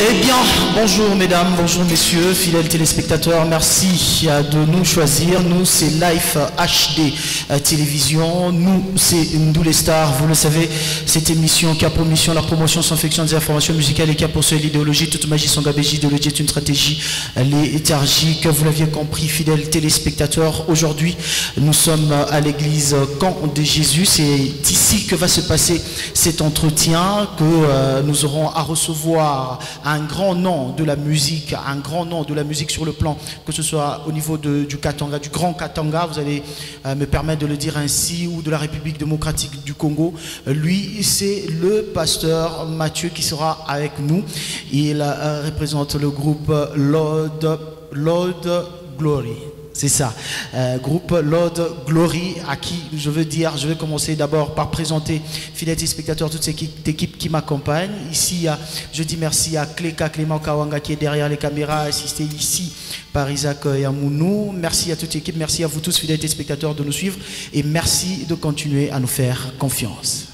Eh bien, bonjour mesdames, bonjour messieurs, fidèles téléspectateurs, merci de nous choisir. Nous, c'est Life HD Télévision. Nous, c'est Nous les Stars. Vous le savez, cette émission qui a pour mission la promotion sans fiction des informations musicales et qui a pour seule l'idéologie. Toute magie sans gabégie, l'idéologie est une stratégie léthargique. Vous l'aviez compris, fidèles téléspectateurs. Aujourd'hui, nous sommes à l'église Camp de Jésus. C'est ici que va se passer cet entretien, que nous aurons à recevoir un grand nom de la musique, sur le plan, que ce soit au niveau du Katanga, du Grand Katanga, vous allez me permettre de le dire ainsi, ou de la République démocratique du Congo. Lui, c'est le pasteur Mathieu qui sera avec nous. Il représente le groupe Lord Glory. C'est ça, groupe Lord Glory, à qui je vais commencer d'abord par présenter, fidèles téléspectateurs, toute cette équipe qui m'accompagne. Ici, je dis merci à Clément Kawanga qui est derrière les caméras, assisté ici par Isaac Yamounou. Merci à toute l'équipe, merci à vous tous, fidèles téléspectateurs, de nous suivre et merci de continuer à nous faire confiance.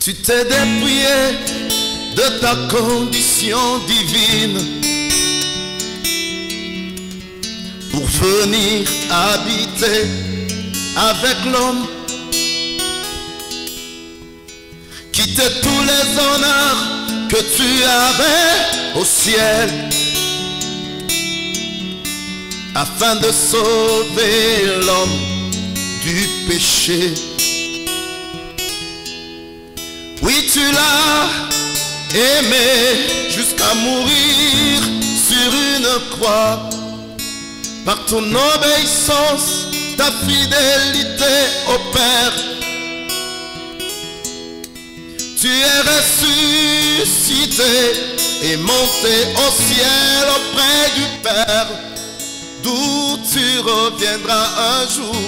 Tu t'es dépouillé de ta condition divine pour venir habiter avec l'homme, quitter tous les honneurs que tu avais au ciel afin de sauver l'homme du péché. Oui, tu l'as aimé jusqu'à mourir sur une croix. Par ton obéissance, ta fidélité au Père, tu es ressuscité et monté au ciel auprès du Père, d'où tu reviendras un jour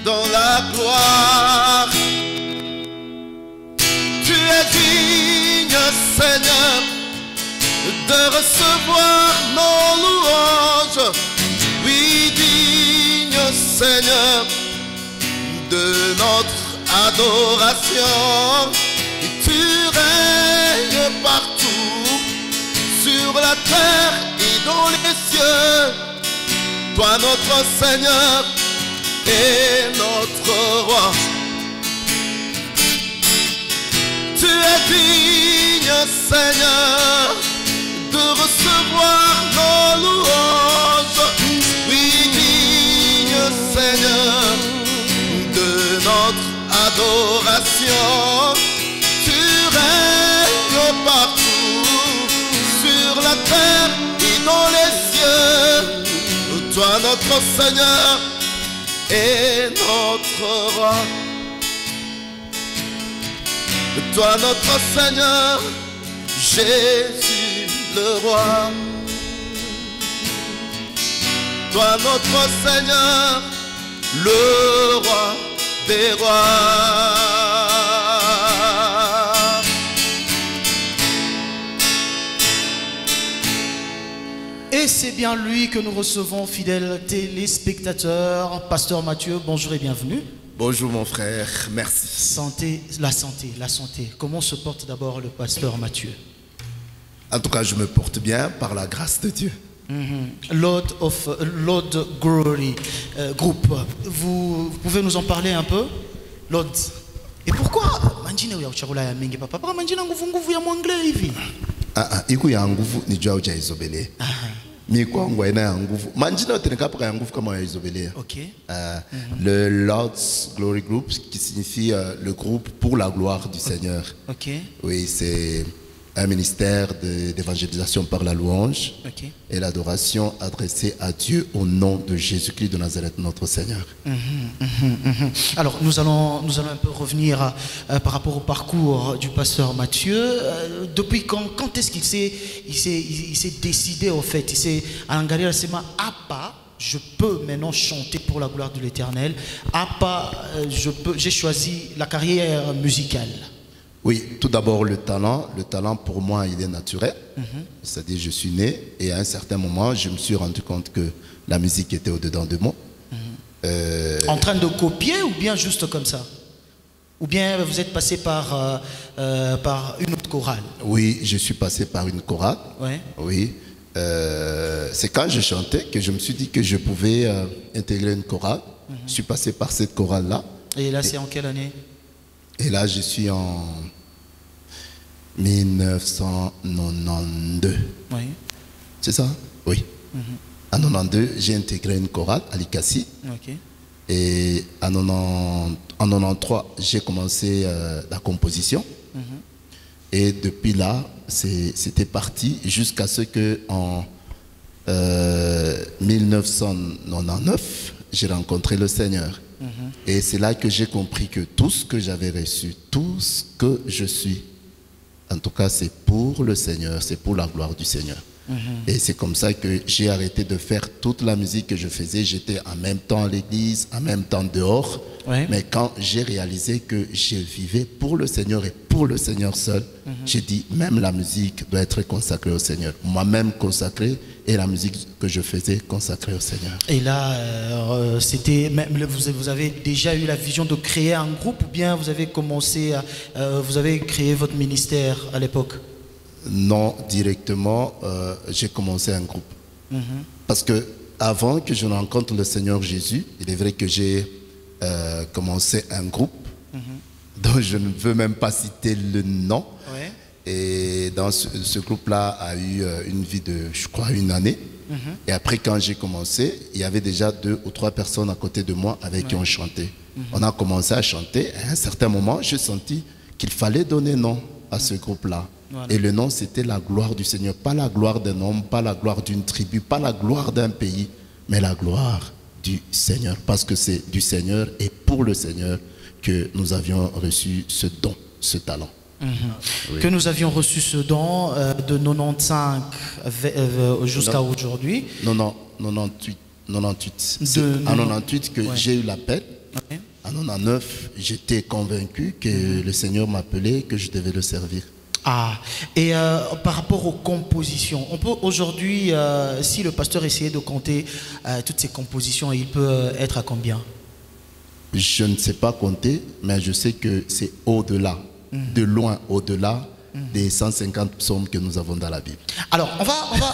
dans la gloire. Tu es digne, Seigneur, de recevoir nos louanges. Oui, digne, Seigneur, de notre adoration. Et tu règnes partout, sur la terre et dans les cieux. Toi, notre Seigneur et notre Roi. Tu es digne, Seigneur, de recevoir nos louanges. Oui, digne, Seigneur, de notre adoration. Tu règnes partout, sur la terre et dans les cieux. Toi, notre Seigneur et notre Roi. Toi notre Seigneur, Jésus le Roi. Toi notre Seigneur, le Roi des rois. Et c'est bien lui que nous recevons, fidèles téléspectateurs. Pasteur Mathieu, bonjour et bienvenue. Bonjour mon frère, merci. La santé. Comment se porte d'abord le pasteur Mathieu? En tout cas, je me porte bien par la grâce de Dieu. Lord Glory Group, vous pouvez nous en parler un peu? Lord. Et pourquoi manjina ya uchakula ya mingi papa? Pourquoi manjina nguvu ya mwangle hivi? Iku ya nguvu ni jua uja izobele. Okay. Le Lord's Glory Group, qui signifie le groupe pour la gloire du Seigneur. Okay. Oui, c'est un ministère d'évangélisation par la louange et l'adoration adressée à Dieu au nom de Jésus-Christ de Nazareth, notre Seigneur. Alors, nous allons un peu revenir par rapport au parcours du pasteur Mathieu. Depuis quand est-ce qu'il s'est décidé, au fait, il s'est engagé à ce moment, je peux maintenant chanter pour la gloire de l'Éternel. J'ai choisi la carrière musicale. Oui, tout d'abord le talent. Le talent pour moi, il est naturel. C'est-à-dire, je suis né et à un certain moment, je me suis rendu compte que la musique était au-dedans de moi. En train de copier ou bien juste comme ça? Ou bien vous êtes passé par une autre chorale? Oui, je suis passé par une chorale. Ouais. Oui. C'est quand je chantais que je me suis dit que je pouvais intégrer une chorale. Je suis passé par cette chorale-là. Et là, c'est en quelle année? Et là, je suis en 1992. Oui. C'est ça? Oui. En 92, j'ai intégré une chorale à l'ICASI. Ok. Et en 93, j'ai commencé la composition. Et depuis là, c'était parti jusqu'à ce que en 1999, j'ai rencontré le Seigneur. Et c'est là que j'ai compris que tout ce que j'avais reçu, tout ce que je suis, en tout cas, c'est pour le Seigneur, c'est pour la gloire du Seigneur. Et c'est comme ça que j'ai arrêté de faire toute la musique que je faisais. J'étais en même temps à l'église, en même temps dehors. Ouais. Mais quand j'ai réalisé que je vivais pour le Seigneur et pour le Seigneur seul, j'ai dit, même la musique doit être consacrée au Seigneur. Moi-même consacré et la musique que je faisais consacrée au Seigneur. Et là, vous avez déjà eu la vision de créer un groupe ou bien vous avez commencé, vous avez créé votre ministère à l'époque? Non, directement, j'ai commencé un groupe. Parce que avant que je ne rencontre le Seigneur Jésus, il est vrai que j'ai commencé un groupe dont je ne veux même pas citer le nom. Ouais. Et dans ce groupe-là a eu une vie de, je crois, une année. Et après, quand j'ai commencé, il y avait déjà 2 ou 3 personnes à côté de moi avec qui on chantait. On a commencé à chanter. Et à un certain moment, j'ai senti qu'il fallait donner nom à ce groupe-là. Voilà. Et le nom, c'était la gloire du Seigneur. Pas la gloire d'un homme, pas la gloire d'une tribu, pas la gloire d'un pays, mais la gloire du Seigneur. Parce que c'est du Seigneur et pour le Seigneur que nous avions reçu ce don, ce talent. Oui. Que nous avions reçu ce don de 95 jusqu'à aujourd'hui. Non, 98. C'est en 98 que j'ai eu l'appel. Okay. En 99, j'étais convaincu que le Seigneur m'appelait, que je devais le servir. Et par rapport aux compositions, on peut aujourd'hui, si le pasteur essayait de compter toutes ces compositions, il peut être à combien? Je ne sais pas compter, mais je sais que c'est au-delà, de loin au-delà des 150 psaumes que nous avons dans la Bible. Alors,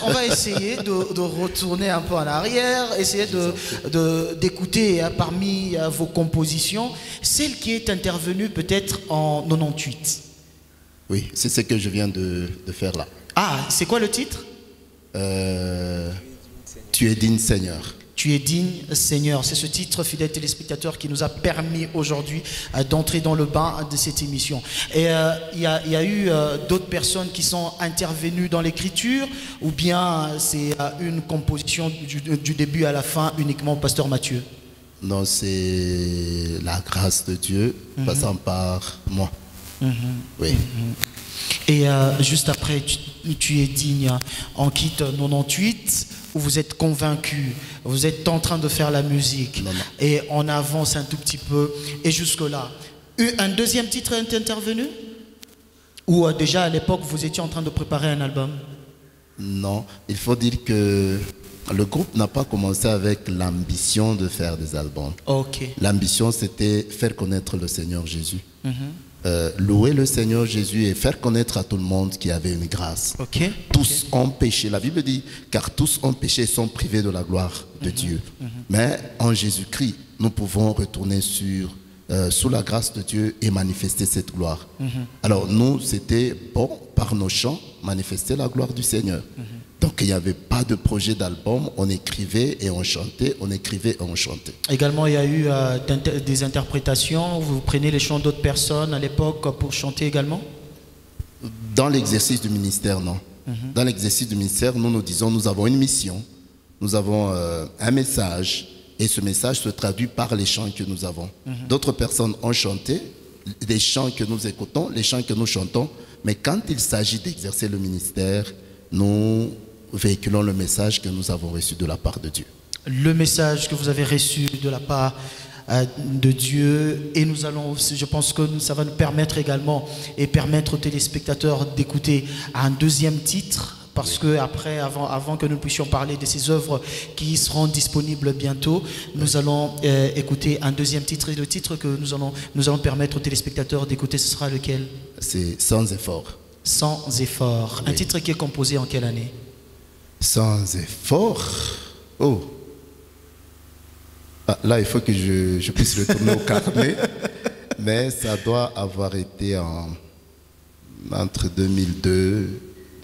on va essayer de retourner un peu en arrière, essayer d'écouter parmi vos compositions, celle qui est intervenue peut-être en 98. Oui, c'est ce que je viens de faire là. C'est quoi le titre? Tu es digne, Seigneur. Tu es digne, Seigneur. C'est ce titre, fidèle téléspectateur, qui nous a permis aujourd'hui d'entrer dans le bain de cette émission. Et il y a eu d'autres personnes qui sont intervenues dans l'écriture, ou bien c'est une composition du début à la fin uniquement au pasteur Mathieu? Non, c'est la grâce de Dieu passant par moi. Oui. Et juste après, tu es digne, on quitte 98, où vous êtes convaincu, vous êtes en train de faire la musique, et on avance un tout petit peu, et jusque-là. Un deuxième titre est intervenu? Ou déjà à l'époque, vous étiez en train de préparer un album? Non, il faut dire que le groupe n'a pas commencé avec l'ambition de faire des albums. Okay. L'ambition, c'était faire connaître le Seigneur Jésus. Louer le Seigneur Jésus et faire connaître à tout le monde qu'il y avait une grâce. Okay. Tous ont péché. La Bible dit, car tous ont péché et sont privés de la gloire de Dieu. Mais en Jésus-Christ, nous pouvons retourner sous la grâce de Dieu et manifester cette gloire. Alors nous, c'était bon, par nos chants, manifester la gloire du Seigneur. Donc il n'y avait pas de projet d'album, on écrivait et on chantait, on écrivait et on chantait. Également, il y a eu des interprétations, vous prenez les chants d'autres personnes à l'époque pour chanter également? Dans l'exercice du ministère, non. Dans l'exercice du ministère, nous disons, nous avons une mission, nous avons un message, et ce message se traduit par les chants que nous avons. D'autres personnes ont chanté des chants que nous écoutons, les chants que nous chantons, mais quand il s'agit d'exercer le ministère, nous véhiculons le message que nous avons reçu de la part de Dieu. Le message que vous avez reçu de la part de Dieu, et nous allons, je pense que ça va nous permettre également et permettre aux téléspectateurs d'écouter un deuxième titre, parce que après, avant que nous puissions parler de ces œuvres qui seront disponibles bientôt, nous allons écouter un deuxième titre, et le titre que nous allons permettre aux téléspectateurs d'écouter, ce sera lequel? C'est Sans effort. Sans effort. Oui. Un titre qui est composé en quelle année? Sans effort. Oh. Ah, là, il faut que je puisse retourner au carnet, mais ça doit avoir été entre 2002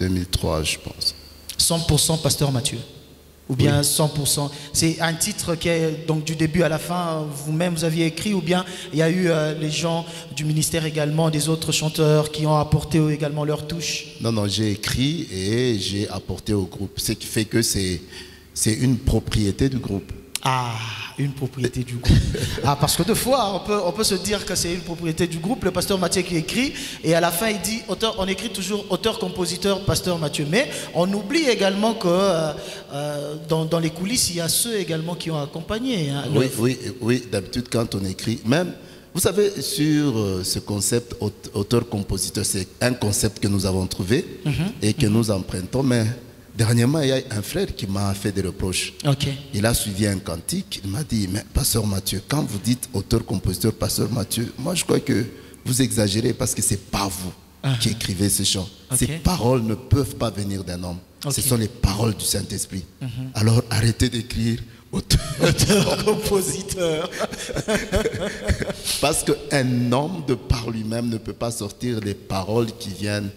et 2003, je pense. 100% Pasteur Mathieu? Ou bien oui. 100%? C'est un titre qui est donc du début à la fin, vous-même vous aviez écrit, ou bien il y a eu les gens du ministère également, des autres chanteurs qui ont apporté également leur touche? Non, non, j'ai écrit et j'ai apporté au groupe, ce qui fait que c'est une propriété du groupe. Ah, une propriété du groupe. Ah, parce que deux fois, on peut se dire que c'est une propriété du groupe, le pasteur Mathieu qui écrit, et à la fin il dit, auteur, on écrit toujours auteur-compositeur, pasteur Mathieu. Mais on oublie également que dans les coulisses, il y a ceux également qui ont accompagné. Hein, oui, d'habitude quand on écrit, même, vous savez, sur ce concept auteur-compositeur, c'est un concept que nous avons trouvé et que nous empruntons, mais... Dernièrement, il y a un frère qui m'a fait des reproches. Okay. Il a suivi un cantique. Il m'a dit, mais pasteur Mathieu, quand vous dites auteur-compositeur, pasteur Mathieu, moi je crois que vous exagérez parce que ce n'est pas vous qui écrivez ces chants. Ces paroles ne peuvent pas venir d'un homme. Ce sont les paroles du Saint-Esprit. Alors arrêtez d'écrire auteur-compositeur. Parce qu'un homme de par lui-même ne peut pas sortir les paroles qui viennent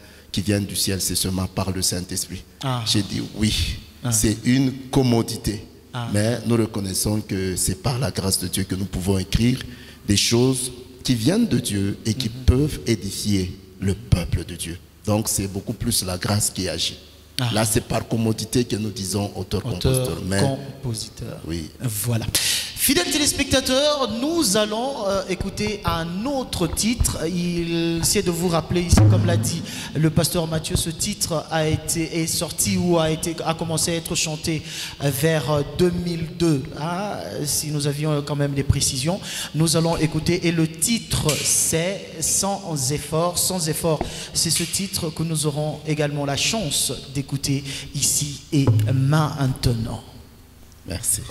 du ciel, c'est seulement par le Saint-Esprit. J'ai dit oui, c'est une commodité. Mais nous reconnaissons que c'est par la grâce de Dieu que nous pouvons écrire des choses qui viennent de Dieu et qui peuvent édifier le peuple de Dieu. Donc c'est beaucoup plus la grâce qui agit. Là, c'est par commodité que nous disons auteur-compositeur. Compositeur. Oui. Voilà. Fidèles téléspectateurs, nous allons écouter un autre titre. Il essaie de vous rappeler ici, comme l'a dit le pasteur Mathieu, ce titre est sorti ou a commencé à être chanté vers 2002. Si nous avions quand même des précisions, nous allons écouter. Et le titre, c'est Sans effort. Sans effort, c'est ce titre que nous aurons également la chance d'écouter ici et maintenant. Merci.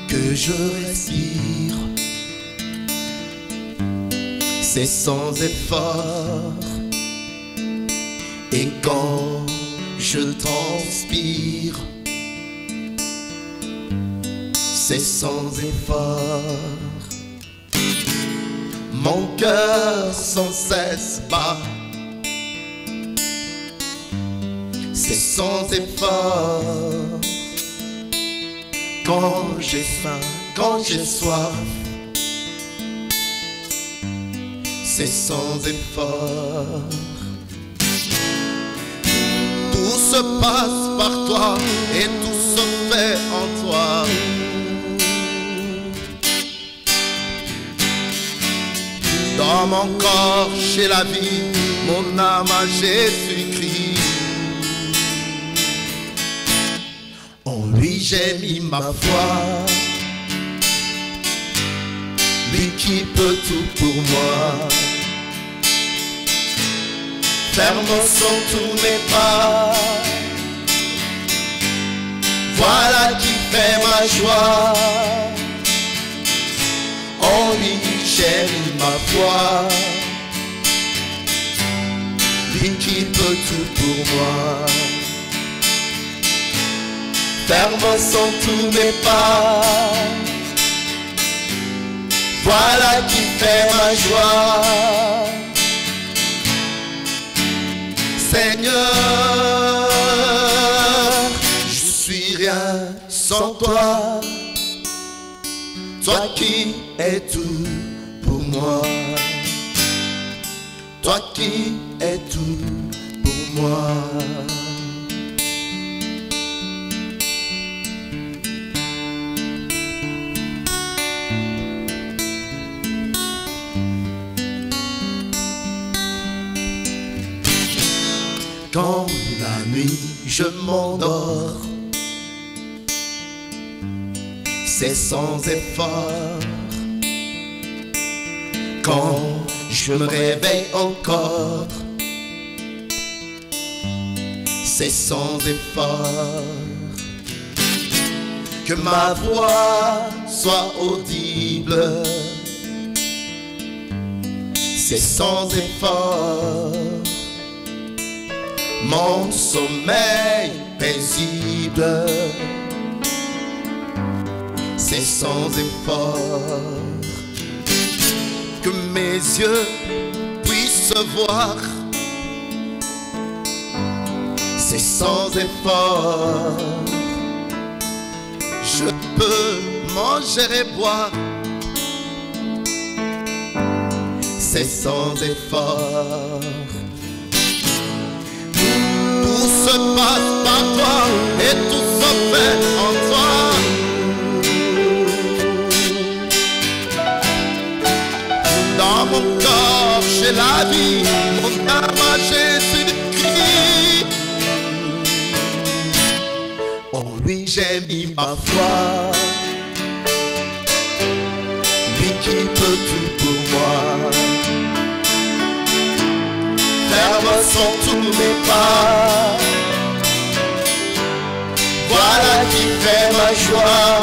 Que je respire, c'est sans effort, et quand je transpire, c'est sans effort. Mon cœur sans cesse bat, c'est sans effort. Quand j'ai faim, quand j'ai soif, c'est sans effort. Tout se passe par toi et tout se fait en toi. Dans mon corps, j'ai la vie, mon âme à Jésus-Christ. En lui j'ai mis ma foi, lui qui peut tout pour moi. Ferme sont tous mes pas, voilà qui fait ma joie. En lui j'ai mis ma foi, lui qui peut tout pour moi. ferme sont tous mes pas. Voilà qui fait ma joie. Seigneur, je suis rien sans toi. Toi qui es tout pour moi. Toi qui es tout pour moi. Quand la nuit je m'endors, c'est sans effort. Quand je me réveille encore, c'est sans effort. Que ma voix soit audible, c'est sans effort. Mon sommeil paisible, c'est sans effort. Que mes yeux puissent voir, c'est sans effort. Je peux manger et boire, c'est sans effort. Tout se passe par toi et tout se fait en toi. Dans mon corps, j'ai la vie, mon âme à Jésus-Christ. En lui, j'ai mis ma foi. Lui qui peut tout pour moi. Ferme sont tous mes pas. Voilà qui fait ma joie.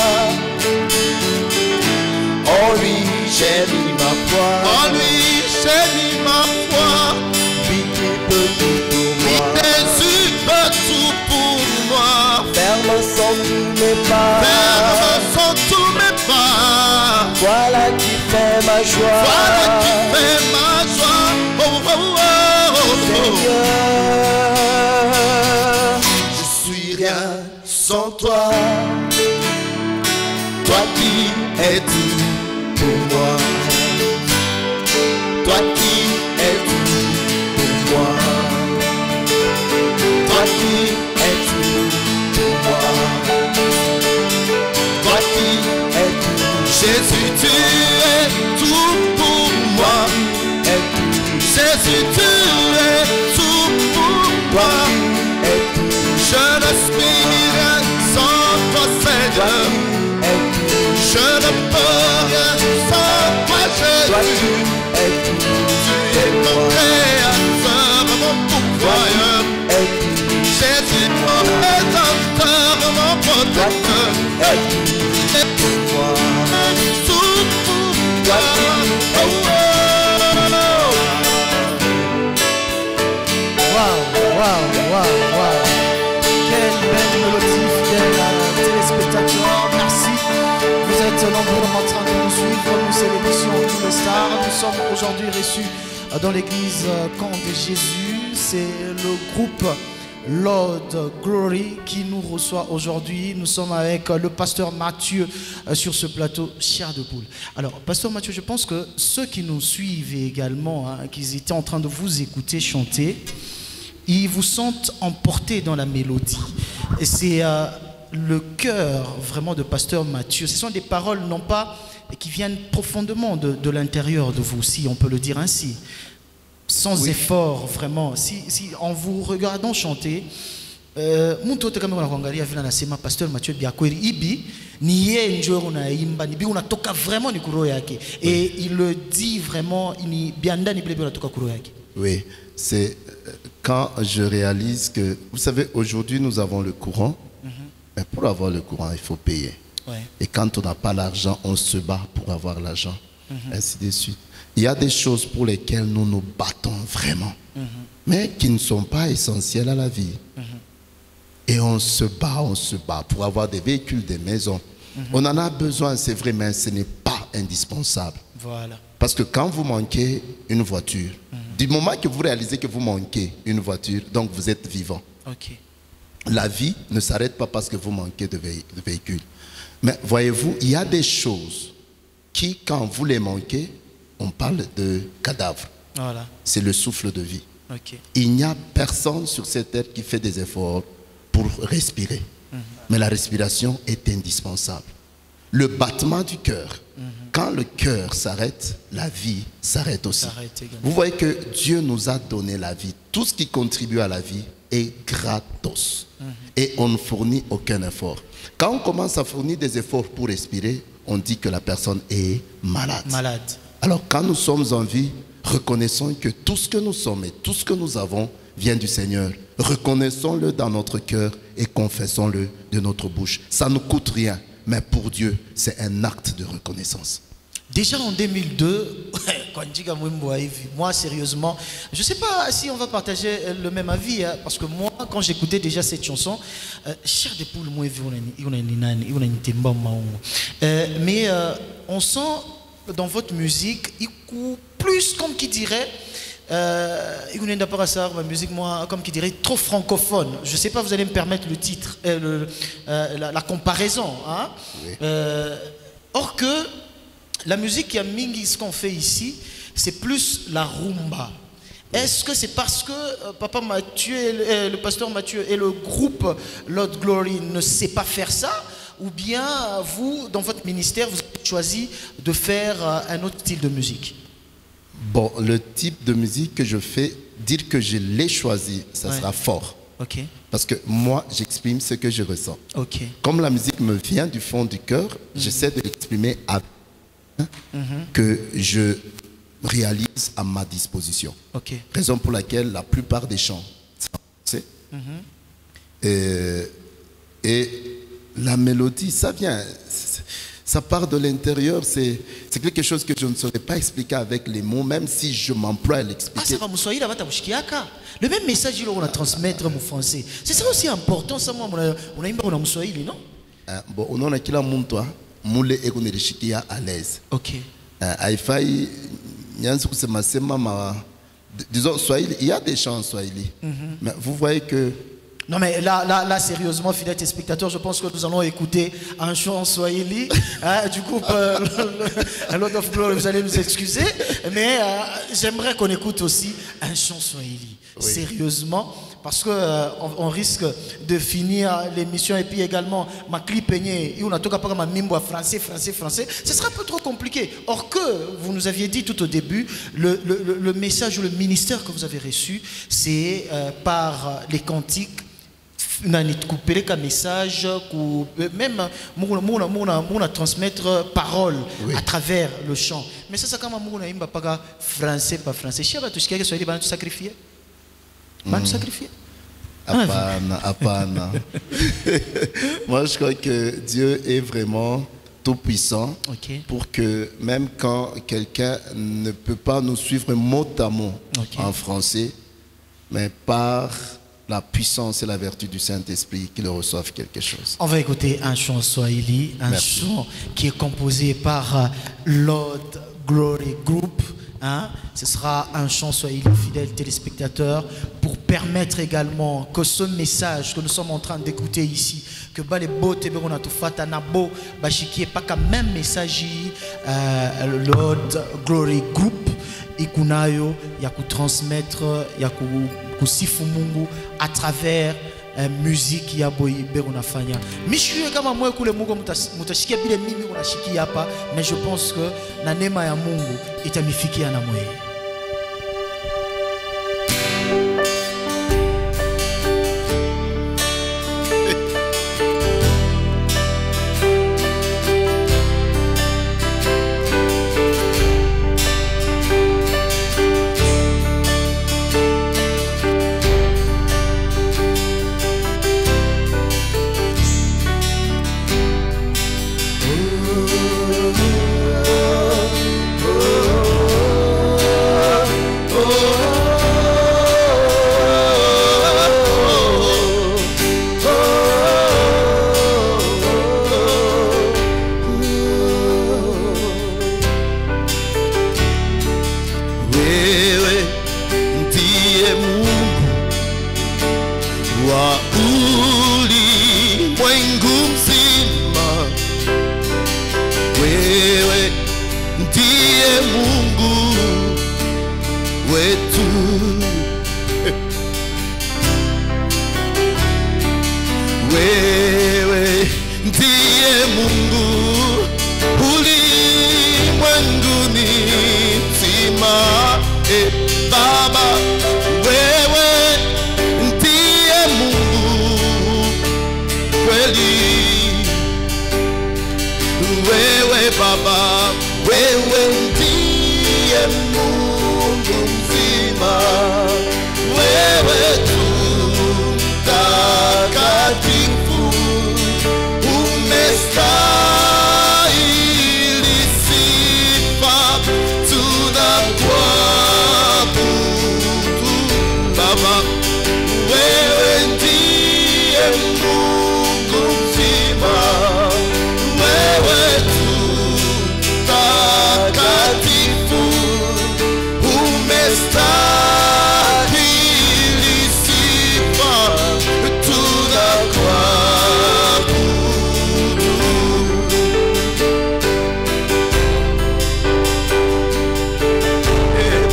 En lui j'ai mis ma foi. En lui j'ai mis ma foi. Lui qui peut tout pour moi. Oui, Jésus peut tout pour moi. Ferme sont tous mes pas. Ferme sont tous mes pas. Voilà qui fait ma joie. Voilà qui fait ma joie. Oh, oh, oh. Seigneur, je suis rien sans toi. Toi qui es tout pour moi. Toi qui es tout pour moi. Toi qui es tout pour moi. Toi qui es tout. Jésus, tu es tout pour moi. Jésus, tu es tout pour moi. Je ne suis rien sans toi, Seigneur. Je ne peux rien sans toi, Jésus. Tu es mon créateur, mon pourvoyeur. Jésus, mon rédempteur, mon protecteur. Et pour moi, tout pour toi. Waouh. Quelle belle mélodie, fidèles téléspectateurs. Merci. Vous êtes nombreux en train de nous suivre. Nous, c'est l'émission Nous les Stars. Nous sommes aujourd'hui reçus dans l'église Camp de Jésus. C'est le groupe Lord Glory qui nous reçoit aujourd'hui. Nous sommes avec le pasteur Mathieu sur ce plateau chair de poule. Alors, pasteur Mathieu, je pense que ceux qui nous suivent également, qui étaient en train de vous écouter chanter, ils vous sentent emportés dans la mélodie. Et c'est le cœur vraiment de pasteur Mathieu. Ce sont des paroles non pas qui viennent profondément de l'intérieur de vous, si on peut le dire ainsi. Sans effort, vraiment. Si en vous regardant chanter, pasteur Mathieu Biakweri Ibi, vraiment et il le dit vraiment, oui, c'est quand je réalise que, vous savez, aujourd'hui nous avons le courant, mais pour avoir le courant, il faut payer. Ouais. Et quand on n'a pas l'argent, on se bat pour avoir l'argent, ainsi de suite. Il y a des choses pour lesquelles nous nous battons vraiment, mais qui ne sont pas essentielles à la vie. Et on se bat pour avoir des véhicules, des maisons. On en a besoin, c'est vrai, mais ce n'est pas indispensable. Voilà. Parce que quand vous manquez une voiture, du moment que vous réalisez que vous manquez une voiture, donc vous êtes vivant. Ok. La vie ne s'arrête pas parce que vous manquez de véhicules. Mais voyez-vous, il y a des choses qui, quand vous les manquez, on parle de cadavre. Voilà. C'est le souffle de vie. Ok. Il n'y a personne sur cette terre qui fait des efforts pour respirer. Mais la respiration est indispensable. Le battement du cœur, quand le cœur s'arrête, la vie s'arrête aussi. Vous voyez que Dieu nous a donné la vie. Tout ce qui contribue à la vie est gratos. Et on ne fournit aucun effort. Quand on commence à fournir des efforts pour respirer, on dit que la personne est malade. Alors quand nous sommes en vie, reconnaissons que tout ce que nous sommes et tout ce que nous avons vient du Seigneur. Reconnaissons-le dans notre cœur et confessons-le de notre bouche. Ça ne coûte rien, mais pour Dieu, c'est un acte de reconnaissance. Déjà en 2002, moi sérieusement, je ne sais pas si on va partager le même avis, hein, parce que moi, quand j'écoutais déjà cette chanson, Cher des poules, mais on sent dans votre musique, plus comme qui dirait, ma musique, moi, comme qui dirait, trop francophone. Je ne sais pas, vous allez me permettre le titre, la comparaison. Hein? Oui. Or que la musique qui a mingi, ce qu'on fait ici, c'est plus la rumba. Est-ce que c'est parce que Papa Mathieu, le pasteur Mathieu et le groupe Lord Glory ne sait pas faire ça? Ou bien vous, dans votre ministère, vous avez choisi de faire un autre style de musique? Bon, le type de musique que je fais, dire que je l'ai choisi, ça sera fort. Okay. Parce que moi, j'exprime ce que je ressens. Okay. Comme la musique me vient du fond du cœur, j'essaie de l'exprimer avec que je réalise à ma disposition. Okay. Raison pour laquelle la plupart des chants, c'est et la mélodie, ça vient, ça part de l'intérieur, c'est quelque chose que je ne saurais pas expliquer avec les mots, même si je m'emploie à l'expliquer. Le même message qu'on a transmettre en français, c'est ça aussi important, ça moi on a une bonne Swahili, non? Bon, on a qui la monte toi, moule et qu'on est à l'aise. Ok. Aïfaï, disons Swahili, il y a des chants en Swahili, mais vous voyez que non mais là sérieusement, fidèles téléspectateurs, je pense que nous allons écouter un chant en Swahili du groupe Lord of Glory, vous allez nous excuser, mais j'aimerais qu'on écoute aussi un chant Swahili, sérieusement, parce qu'on risque de finir l'émission et puis également ma clip peigné, et on a tout cas ma mimbo français, ce sera un peu trop compliqué. Or que vous nous aviez dit tout au début, le message ou le ministère que vous avez reçu, c'est par les cantiques. Couper un message, même transmettre parole à travers le chant. Mais ça, c'est comme un pas français, pas français. Je sais pas tout ce qui est soit tu sacrifier. Tu sacrifier. Apana. Moi, je crois que Dieu est vraiment tout puissant pour que même quand quelqu'un ne peut pas nous suivre mot à mot en français, mais par la puissance et la vertu du Saint-Esprit qu'ils reçoivent quelque chose. On va écouter un chant Swahili, un chant qui est composé par Lord Glory Group. Hein? Ce sera un chant Swahili, fidèles téléspectateurs, pour permettre également que ce message que nous sommes en train d'écouter ici, que les beaux on a tout fait à Nabo, qui est pas quand même message Lord Glory Group, et qu'on a eu transmettre, kusifu Mungu à travers musique ya boibe unafanya. Mishiwe kama mwe kule Mungu mutashikia bile mimi unashikia hapa, mais je pense que na neema ya Mungu itamifikia na mwe. Baba, wewe ndiye Mungu mzima, wewe tu mtakatifu, umestahili sifa, tunakuabudu Baba, wewe ndiye Mungu mzima, wewe tu mtakatifu, umestahili sifa, tunakuabudu.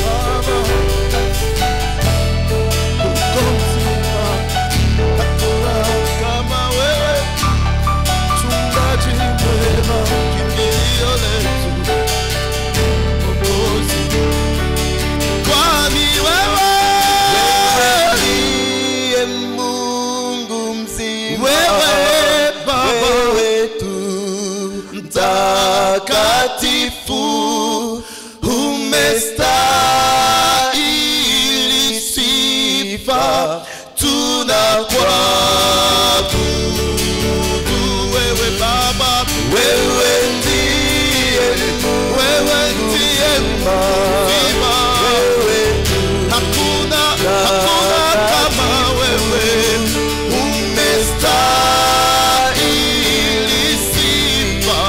Baba, uko mzima, hakuna kama wewe, mchungaji mwema, kimbilio letu, Mwokozi. Kwani wewe ndiye Mungu mzima, wewe Baba, wewe tu mtakatifu, umestahili sifa, tunakuabudu wewe Baba, wewe ndiye mzima, hakuna kama wewe, umestahili sifa,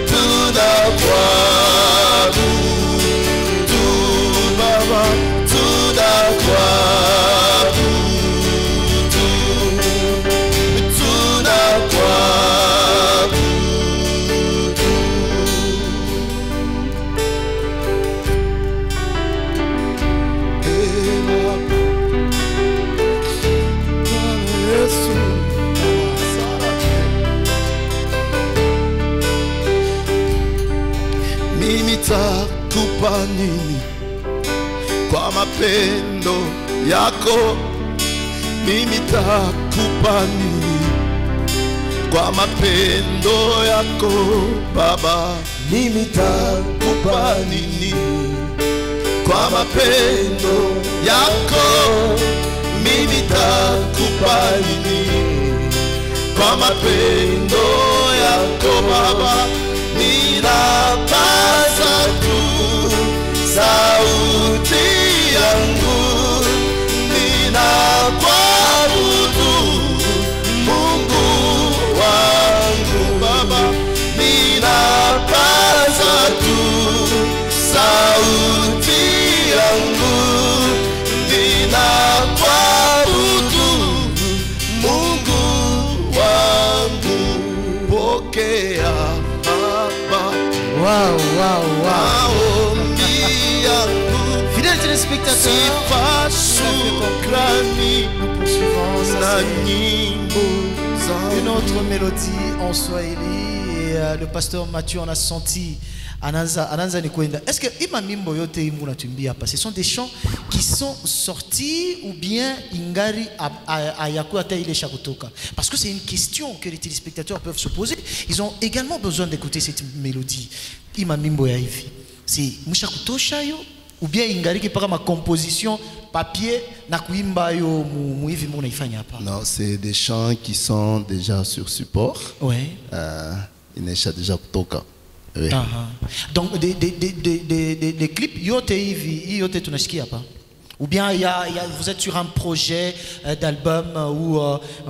tunakuabudu Baba, tunakuabudu, tunakuabudu. Yesu, mimi takupa nini kwa mapendo yako? Mimi takupa nini kwa mapendo yako Baba? Mimi takupa nini kwa mapendo yako? Mimi takupa nini kwa mapendo yako Baba? Ninapaza tu sauti yangu, ninakuabudu Mungu wangu Baba, ninapaza tu sauti yangu, ninakuabudu Mungu wangu. Pokea Baba, Wow, wow, wow. maombi yangu, Fidèles téléspectateurs, sifa, shukrani nous poursuivons. Ça, na c'est nyimbo une zangu. autre mélodie en Swahili. Et le pasteur Mathieu en a senti. Ananza ni kwenda. Est-ce que ima mimbo yote imu natumbia hapa, ce sont des chants qui sont sortis ou bien ingari ayaku ata ile shakutoka? Parce que c'est une question que les téléspectateurs peuvent se poser. Ils ont également besoin d'écouter cette mélodie. Ima mimbo ya hivi, c'est musha kutosha yo ou bien ingari ki paka ma composition papier na kuimba yo mu hivi mu naifanya hapa? Non, c'est des chants qui sont déjà sur support. Ouais. Inaisha déjà kutoka. Oui. Donc des clips yote hivi yote tunashikia hapa, ou bien vous êtes sur un projet d'album où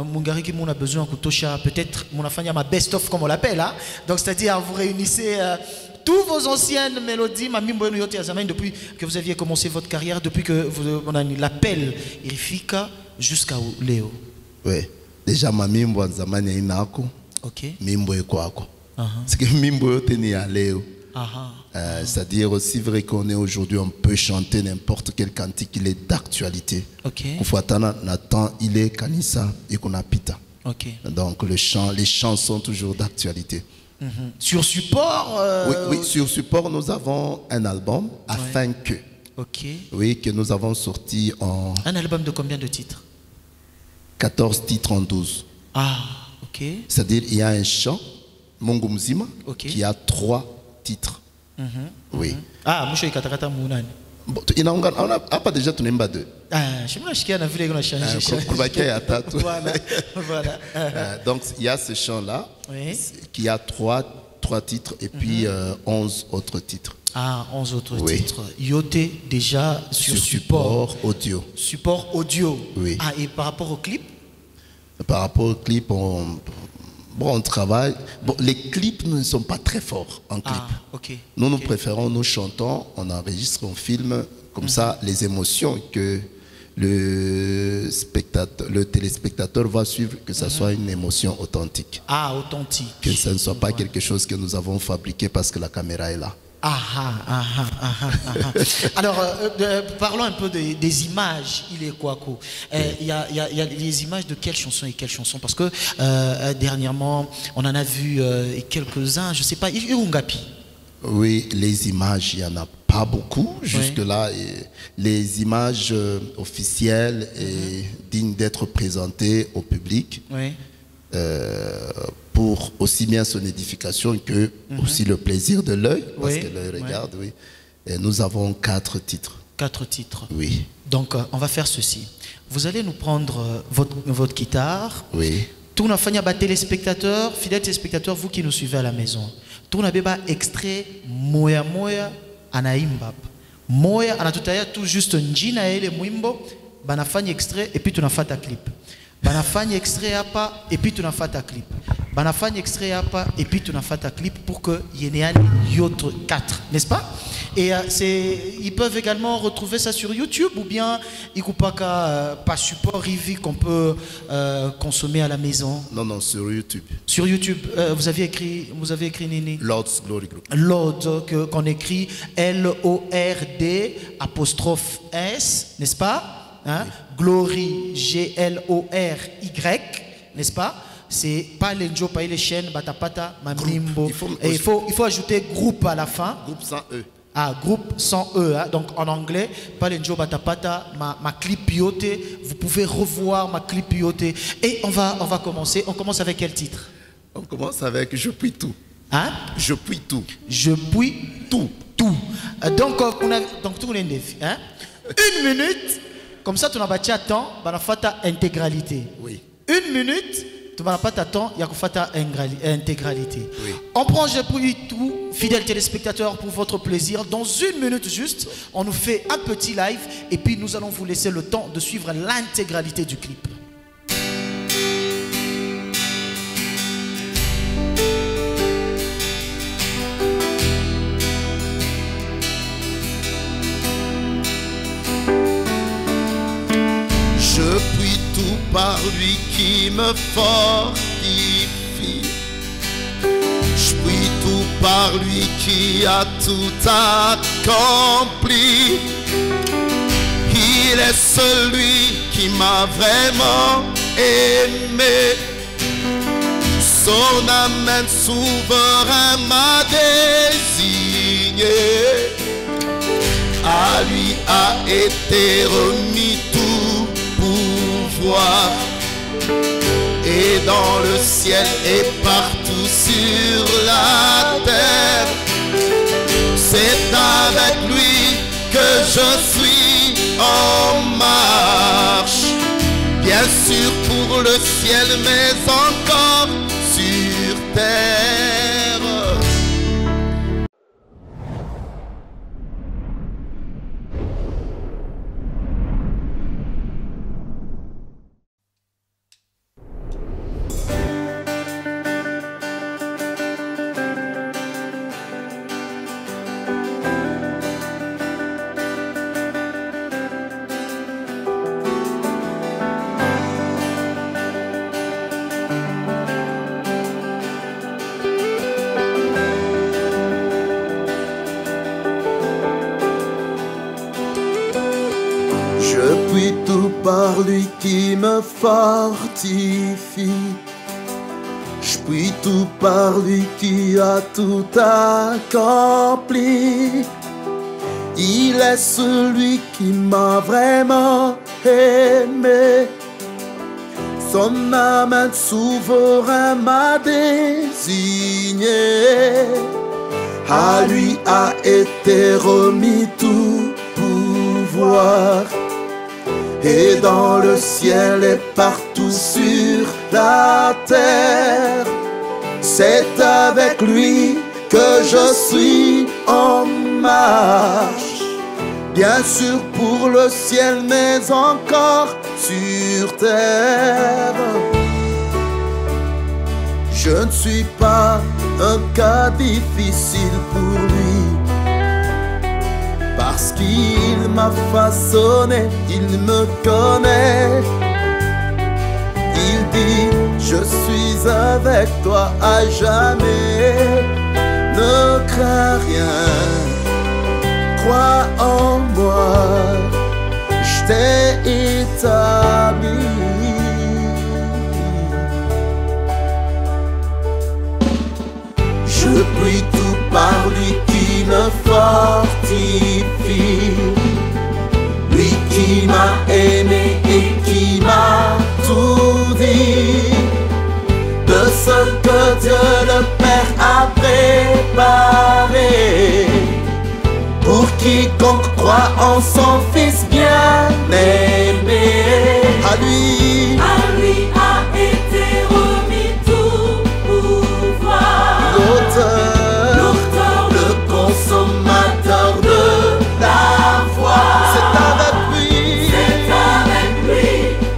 Mungariki Moon a besoin kutosha, peut-être munafanya ma best of comme on l'appelle, hein? Donc c'est-à-dire vous réunissez tous vos anciennes mélodies, ma mimbo yenu yote ya zamani, depuis que vous aviez commencé votre carrière, depuis que on a l'appel irifika jusqu'à leo. Oui. Déjà ma mimbo ya zamani inako. OK. Mimbo ekwako. C'est que mimbo yote ni ya leo. C'est-à-dire aussi vrai qu'on est aujourd'hui, on peut chanter n'importe quel cantique, il est d'actualité. OK. Kufuatana na temps il est kanisa et qu'on a pita. OK. Donc les chants sont toujours d'actualité. Sur support Oui, sur support nous avons un album afin que. OK. Oui, que nous avons sorti en Un album de combien de titres? 14 titres en 12. Ah, OK. C'est-à-dire il y a un chant, Mungu Mzima, qui a 3 titres. Oui. Ah, Moucho Katakata Mounani. Bon, on n'a pas déjà tourné 2. Ah, je me suis dit qu'on a vu les gens changer. Voilà. Donc, il y a ce chant-là qui a 3 titres et puis 11 autres titres. Ah, 11 autres titres. Yoté déjà sur support audio. Support audio. Oui. Ah, et par rapport au clip? Par rapport au clip, on travaille. Bon, les clips ne sont pas très forts en clip. Nous préférons, nous chantons, on enregistre, on filme. Comme ça, les émotions que le téléspectateur va suivre, que ce soit une émotion authentique. Ah, authentique. Que ce ne soit pas quelque chose que nous avons fabriqué parce que la caméra est là. Alors, parlons un peu des images. Il est quoi, il y a les images de quelles chansons et quelles chansons? Parce que dernièrement, on en a vu quelques-uns, je ne sais pas, Irungapi. Oui, les images, il n'y en a pas beaucoup jusque-là. Les images officielles et dignes d'être présentées au public. Pour aussi bien son édification que aussi le plaisir de l'œil, parce que l'œil regarde, Et nous avons 4 titres. 4 titres. Oui. Donc, on va faire ceci. Vous allez nous prendre votre guitare. Oui. Tout le monde, téléspectateurs, fidèles téléspectateurs, vous qui nous suivez à la maison. Tout le monde, extrait Moya Moya Anaïmbap. Moya, Anatutaya, tout juste Njina et le Mwimbo, Banafani extrait et puis tu n'as fait ta clip. Banafani extrait à pas et puis tu n'as fait ta clip. Banafani extrait à pas et puis tu n'as fait ta clip pour que y ait autre 4, n'est-ce pas? Et ils peuvent également retrouver ça sur YouTube ou bien ils n'ont pas support Rivi qu'on peut consommer à la maison. Non, sur YouTube. Sur YouTube, vous avez écrit Nini? Lord's Glory Group. Lord, qu'on écrit L-O-R-D apostrophe S, n'est-ce pas? Hein? Glory, G-L-O-R-Y, n'est-ce pas? C'est pas les Njo, pas les chaînes, Batapata, Mamimbo. Il faut ajouter groupe à la fin. Groupe sans E. Ah, groupe sans E. Hein? Donc en anglais, pas les Njo, Batapata, ma clip yoté. Vous pouvez revoir ma clip yoté. Et on va commencer. On commence avec quel titre? On commence avec Je puis tout. Hein? Je puis tout. Je puis tout. Tout. Donc tout le monde. Hein? 1 minute. Comme ça, tu n'as pas de temps, tu vas faire intégralité. Oui. 1 minute, tu vas pas de temps, il y a faire intégralité. Oui. On prend Je puis tout, fidèles téléspectateurs, pour votre plaisir. Dans 1 minute juste, on nous fait un petit live et puis nous allons vous laisser le temps de suivre l'intégralité du clip. Je puis tout par lui qui me fortifie. Je puis tout par lui qui a tout accompli. Il est celui qui m'a vraiment aimé. Son amen souverain m'a désigné. À lui a été remis tout pouvoir, et dans le ciel et partout sur la terre. C'est avec lui que je suis en marche, bien sûr pour le ciel, mais encore sur terre. Je puis tout par lui qui me fortifie. Je puis tout par lui qui a tout accompli. Il est celui qui m'a vraiment aimé. Son âme souverain m'a désigné. À lui a été remis tout pouvoir, et dans le ciel et partout sur la terre. C'est avec lui que je suis en marche, bien sûr pour le ciel, mais encore sur terre. Je ne suis pas un cas difficile pour lui, parce qu'il m'a façonné, il me connaît. Il dit, je suis avec toi à jamais. Ne crains rien, crois en moi, je t'ai établi. Je puis tout par lui qui me fortifie, lui qui m'a aimé et qui m'a tout dit, de ce que Dieu le Père a préparé pour quiconque croit en son Fils bien-aimé. À lui a été remis tout pouvoir, l'auteur, le consommateur de la foi. C'est avec lui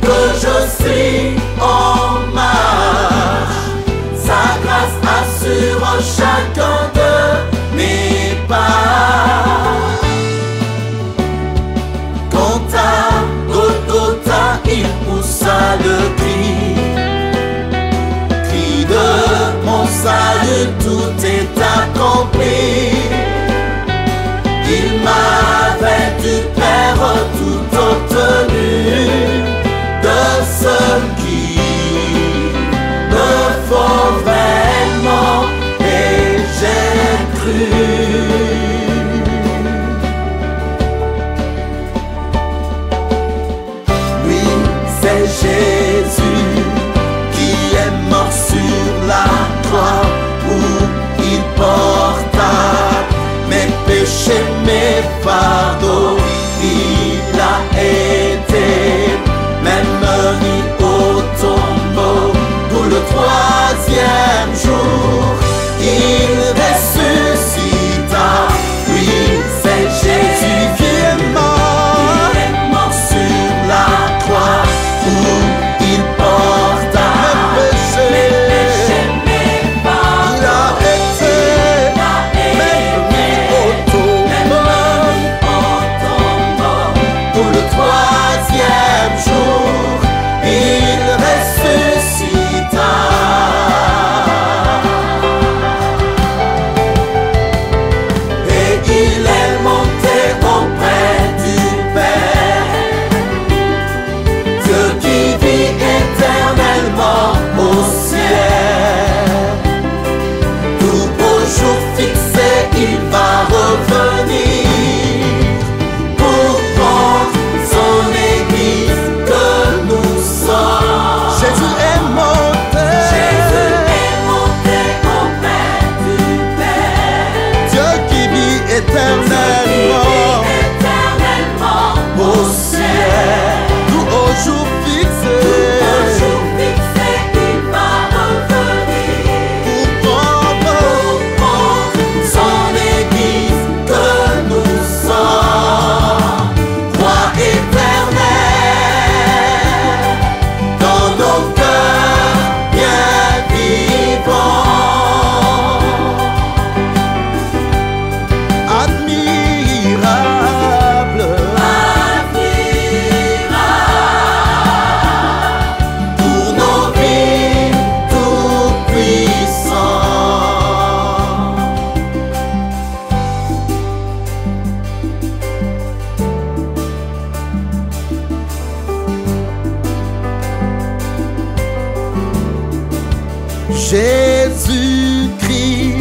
que je suis en marche. Sa grâce assure chacun de mes pas. Quant à Golgotha, il poussa le cri de mon salut, tout est accompli. Il m'avait du Père tout obtenu, de ceux qui me font vraiment, et j'ai cru. Lui, c'est Jésus qui est mort sur la croix, où il porta mes péchés, mes fardeaux. Il a été même mis au tombeau, pour le troisième jour il ressuscita. Oui, c'est Jésus qui est mort sur la croix, où il porta mes péchés, mes fardeaux. Il a été même mis au tombeau, pour le troisième jour il ressuscita. Et il est monté auprès du Père, Dieu qui vit éternellement au ciel. Tout au jour fixé, il va revenir pour prendre son Église que nous sommes. Jésus est monté auprès du Père, Dieu qui vit éternellement au ciel. Tout au jour fixé, il va revenir pour prendre son Église que nous sommes. Roi éternel, dans nos cœurs bien vivants. Admirable, pour nos vies tout puissant. Jésus-Christ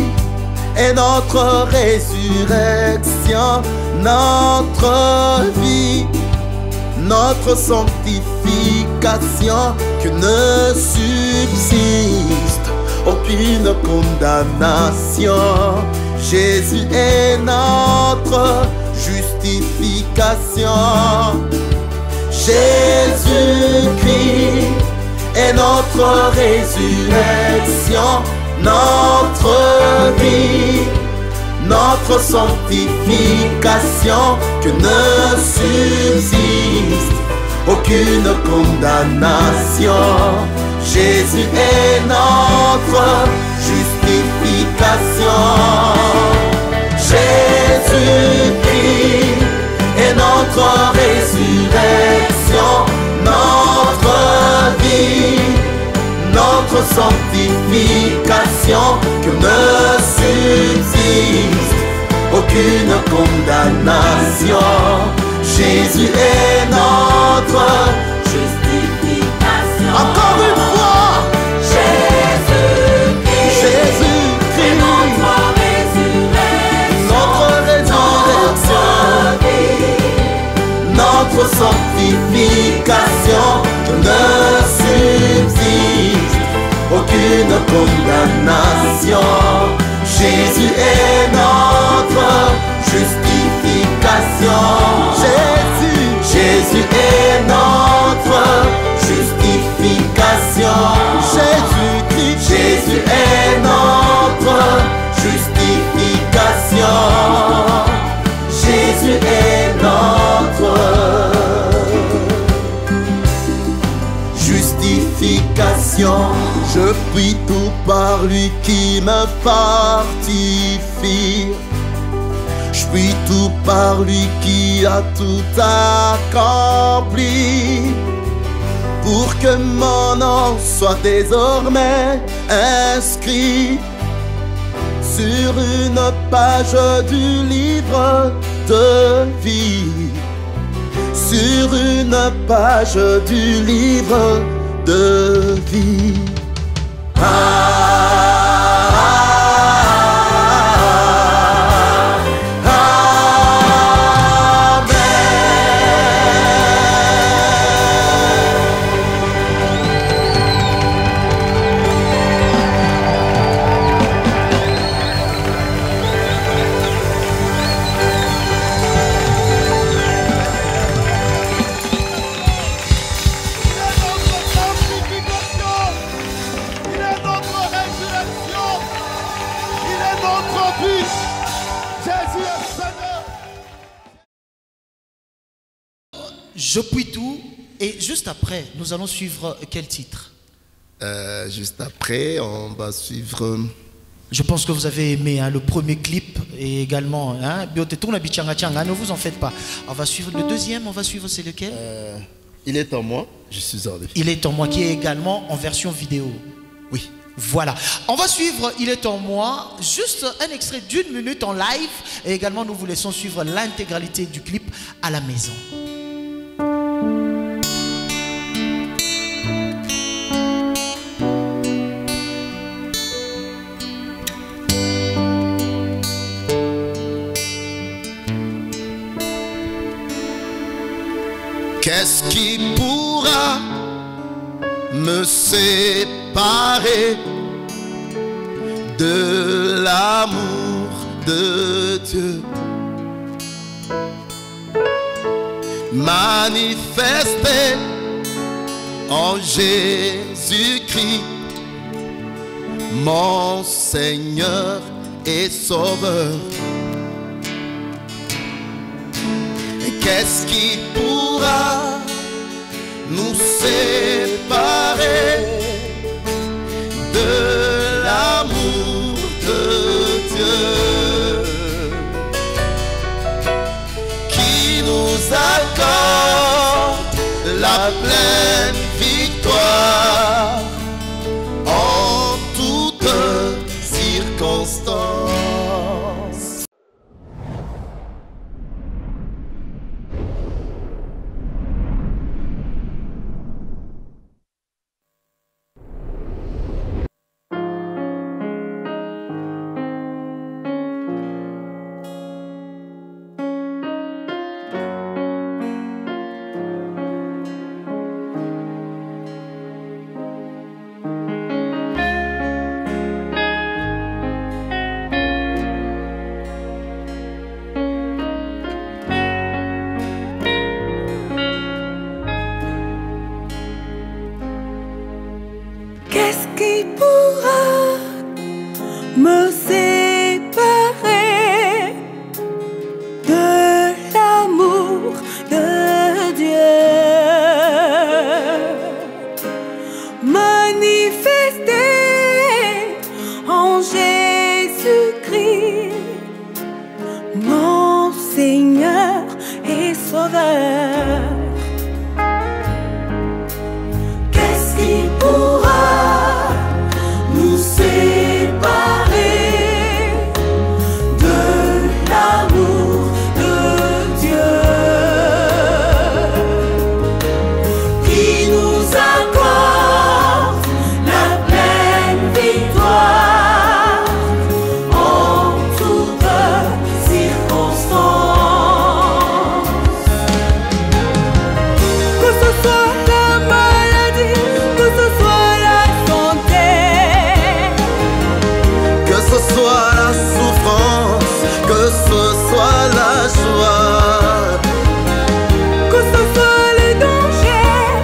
est notre résurrection, notre vie, notre sanctification, que ne subsiste aucune condamnation. Jésus est notre justification. Jésus-Christ est notre résurrection, notre vie, notre sanctification, que ne subsiste aucune condamnation. Jésus est notre justification. Jésus-Christ est notre résurrection, notre vie, notre sanctification, que ne subsiste aucune condamnation. Jésus est notre justification. Encore une fois, Jésus-Christ, Jésus-Christ est notre résurrection, notre sanctification, que ne subsiste aucune condamnation. Jésus est notre justification. Jésus est notre justification. Jésus est notre justification. Jésus est notre justification. Je puis tout par lui qui me fortifie. Je puis tout par lui qui a tout accompli, pour que mon nom soit désormais inscrit sur une page du livre de vie, sur une page du livre de vie. Je puis tout. Et juste après, nous allons suivre quel titre? Juste après, on va suivre... Je pense que vous avez aimé le premier clip et également... ne vous en faites pas. On va suivre le deuxième, on va suivre, c'est lequel? Il est en moi, je suis en lui. Il est en moi, qui est également en version vidéo. Oui. Voilà. On va suivre Il est en moi, juste un extrait d'1 minute en live. Et également, nous vous laissons suivre l'intégralité du clip à la maison. Qu'est-ce qui pourra me séparer de l'amour de Dieu manifesté en Jésus-Christ, mon Seigneur et Sauveur? Qu'est-ce qui pourra nous séparer de l'amour de Dieu qui nous accorde la pleine victoire en toutes circonstances? mon Seigneur et Sauveur. Qu'est-ce qui pourra nous séparer de l'amour de Dieu qui nous accorde la pleine victoire en toutes circonstances? Que ce soit la maladie, que ce soit la santé, que ce soit la souffrance, que ce soit la joie, que ce soit les dangers,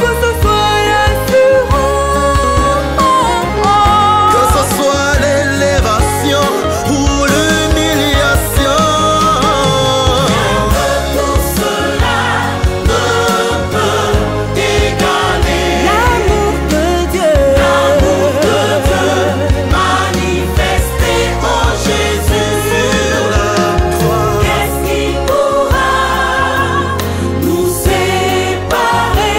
que ce soit l'assurance, que ce soit l'élévation ou l'humiliation. tout cela ne peut égaler l'amour de Dieu, manifesté en Jésus sur la croix. Qu'est-ce qui pourra nous séparer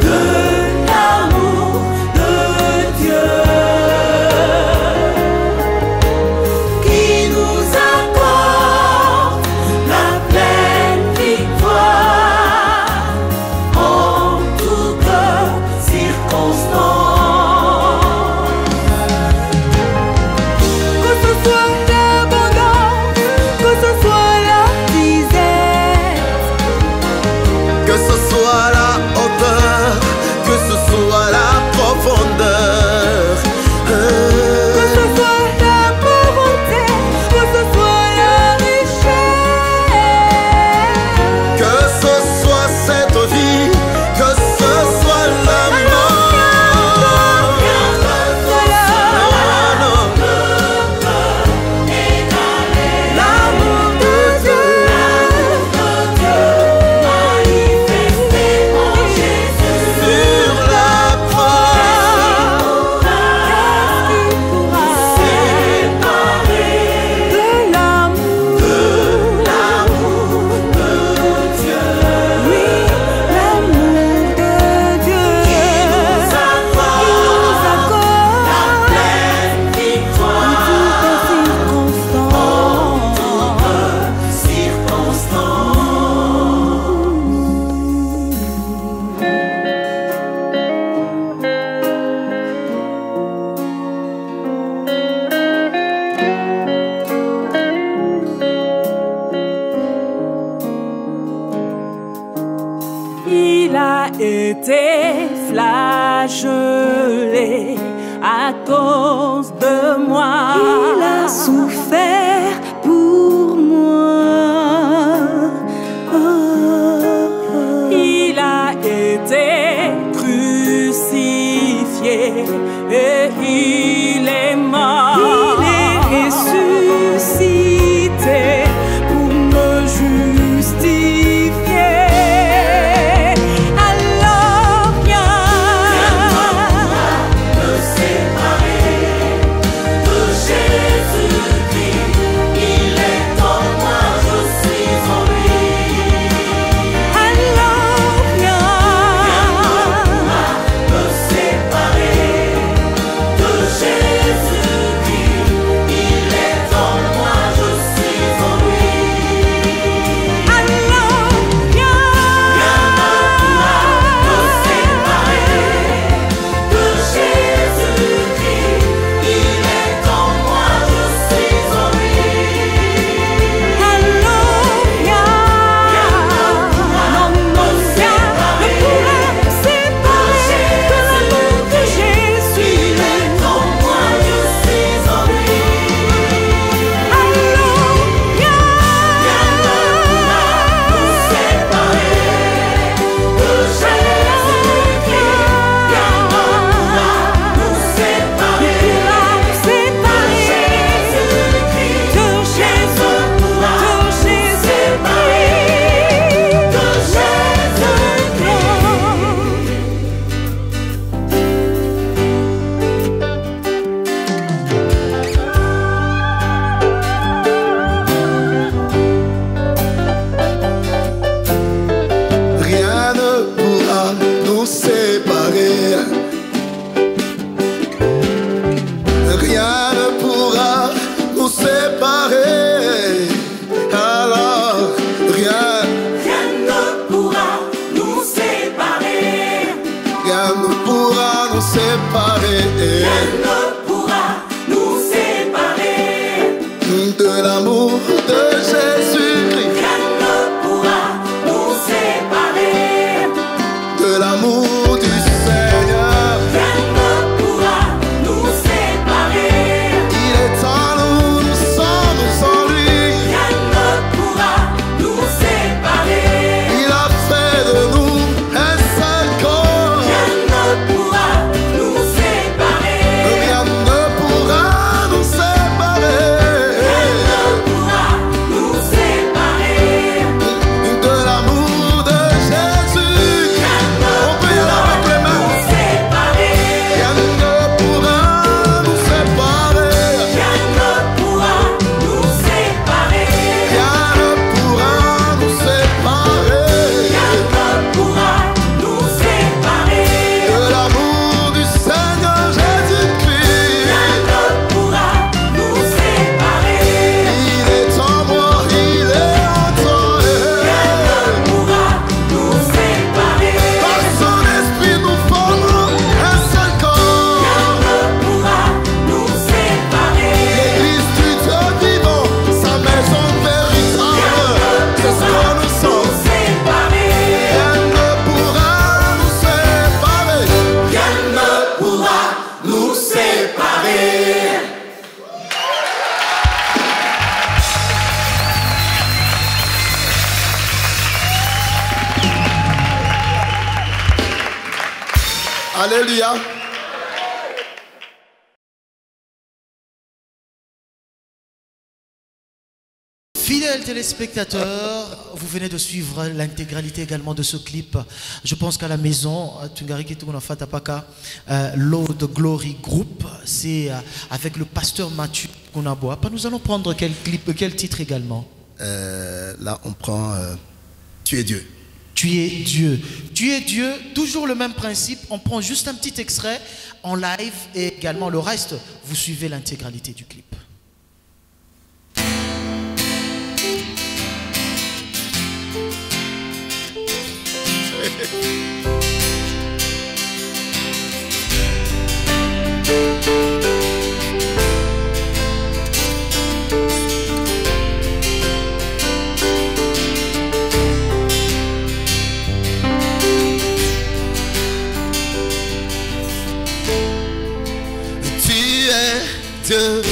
de l'amour de Dieu qui nous accorde la pleine victoire en toutes circonstances? Que ce soit l'abondance, que ce soit la disette, Que ce soit la hauteur, que ce soit la profondeur, que ce soit la pauvreté, que ce soit la richesse, que ce soit cette vie, que ce soit la mort. l'amour de Dieu, manifesté en Jésus Sur la croix, qui pourra séparer de l'amour de Dieu? Oui, l'amour de Dieu qui nous accorde la pleine victoire en toutes circonstances. Il a été flagellé à cause de moi. Il a souffert pour moi. Il a été crucifié et il est mort. Il est ressuscité pour me justifier. Alors rien ne séparer de Jésus. de l'amour de Jésus-Christ. Rien ne pourra nous séparer De l'amour du Seigneur. Rien ne pourra nous séparer. Il est en nous, nous sommes en lui. Rien ne pourra nous séparer. Il a fait de nous un seul corps. Rien ne pourra nous séparer. Rien ne pourra nous séparer. Rien ne pourra nous séparer. De l'amour de Jésus. Rien ne On peut y aller avec les mains. nous séparer. Rien ne pourra nous séparer. Rien ne pourra nous séparer. Rien ne pourra nous séparer. Rien ne pourra nous séparer. De l'amour du Seigneur Jésus-Christ. Rien ne pourra nous séparer. Il est en moi, il est en toi. Rien ne pourra nous séparer. Par son esprit nous formons un seul corps. Rien ne pourra nous séparer. L'église du Dieu vivant, sa maison véritable, c'est ce que nous sommes. Séparer. Rien ne pourra nous séparer. Rien ne pourra nous séparer. Alléluia. Fidèles téléspectateurs, vous venez de suivre l'intégralité également de ce clip. Je pense qu'à la maison, l'Eau de Glory Group, c'est avec le pasteur Mathieu Kunaboa. Nous allons prendre quel clip, quel titre également? Là, on prend Tu es Dieu. Tu es Dieu. Tu es Dieu, toujours le même principe. On prend juste un petit extrait en live et également le reste, vous suivez l'intégralité du clip. Tu es Dieu.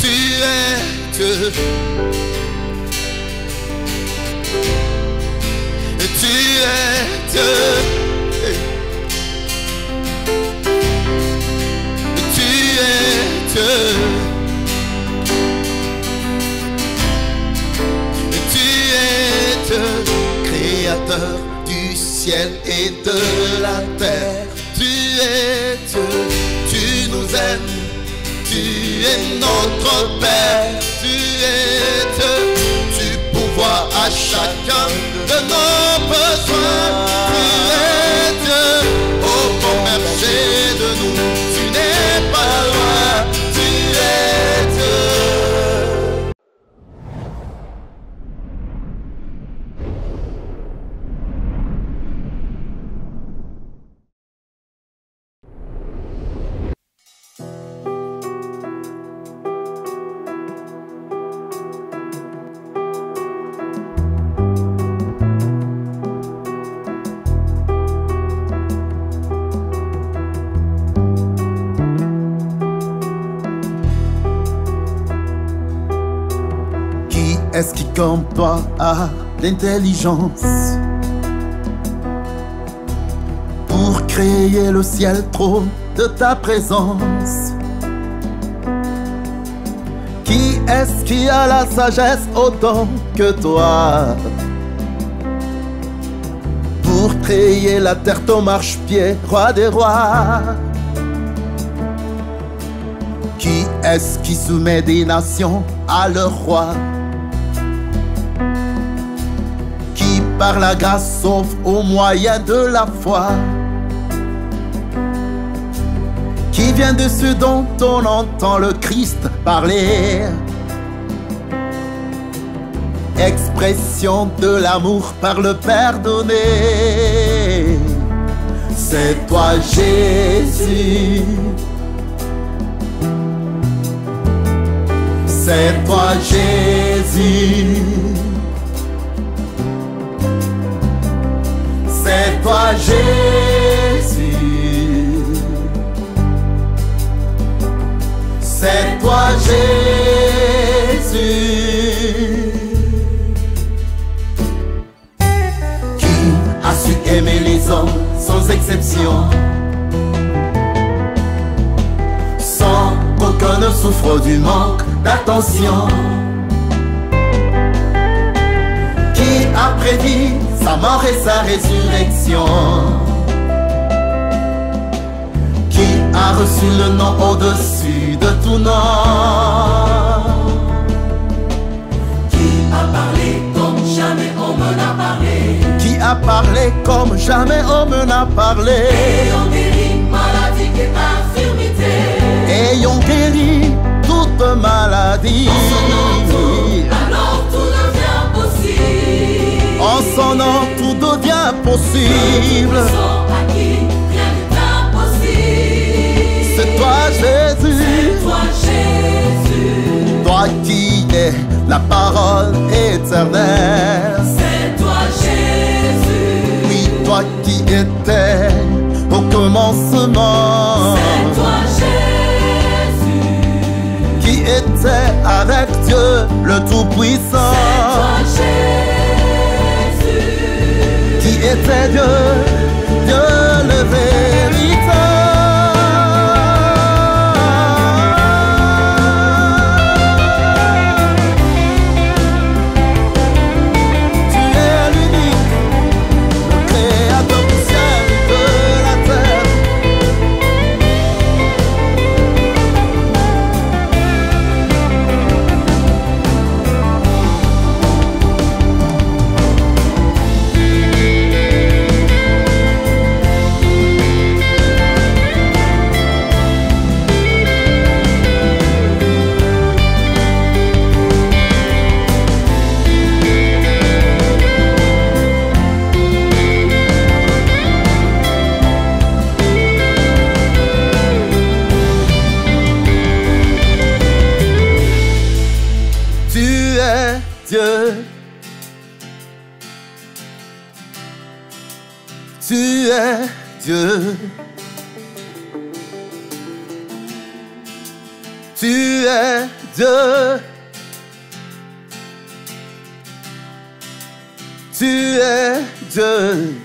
Tu es Dieu. Tu es Dieu. Tu es Dieu. Tu es Dieu, créateur du ciel et de la terre. Tu es Dieu, tu nous aimes, tu es notre Père. Tu es Dieu, tu pourvois à chacun de nos besoins. Tu es Dieu, au bon berger de nous, tu n'es pas loin. Tu es Dieu. Qui est-ce qui compare à l'intelligence pour créer le ciel trône de ta présence? Qui est-ce qui a la sagesse autant que toi pour créer la terre ton marchepied, roi des rois? Qui est-ce qui soumet des nations à leur roi? Qui par la grâce sauve au moyen de la foi? Qui vient de ceux dont on entend le Christ parler? Expression de l'amour par le Père donné. C'est toi Jésus, c'est toi Jésus. C'est toi Jésus. C'est toi Jésus. Qui a su aimer les hommes sans exception, sans qu'aucun ne souffre du manque d'attention, qui a prédit sa mort et sa résurrection, qui a reçu le nom au-dessus de tout nom, qui a parlé comme jamais on me l'a parlé, qui a parlé comme jamais on me l'a parlé, ayant guéri maladie et infirmité, ayant guéri toute maladie. en son nom alors tout devient possible, En son nom tout devient possible. à qui rien n'est impossible. C'est toi Jésus, Toi Jésus, toi qui es la parole éternelle. c'est toi Jésus, Oui, toi qui étais au commencement, c'est toi Jésus, qui était avec Dieu le Tout-Puissant, c'est toi Jésus, qui était Dieu, Dieu le véritable. Tu es l'unique, le créateur du ciel et de la terre. Tu es Dieu. Tu es Dieu. Tu es Dieu. Tu es Dieu.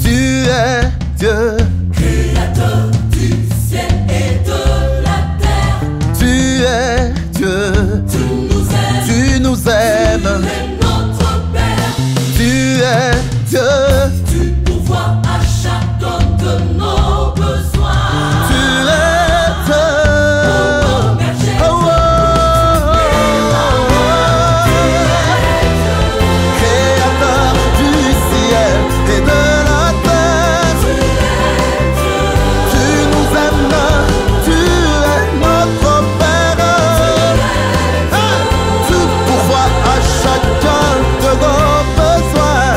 Tu es Dieu. créateur du ciel et de la terre, Tu es Dieu. tu nous aimes, Tu nous aimes. tu es notre Père, Tu es Dieu. tu pourvois à chacun de nos besoins. Tu es Dieu. Oh, oh, oh. Créateur du ciel et de la terre. Tu nous aimes. Tu es notre Père. Tu pourvois à chacun de nos besoins.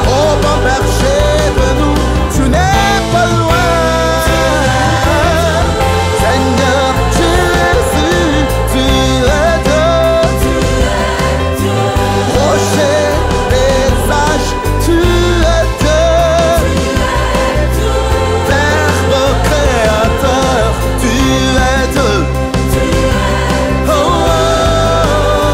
Oh bon berger de nous, tu n'es pas loin. Seigneur Jésus, tu es Dieu. Rocher des âges, tu es Dieu. Verbe créateur, tu es Dieu. Oh, oh, oh.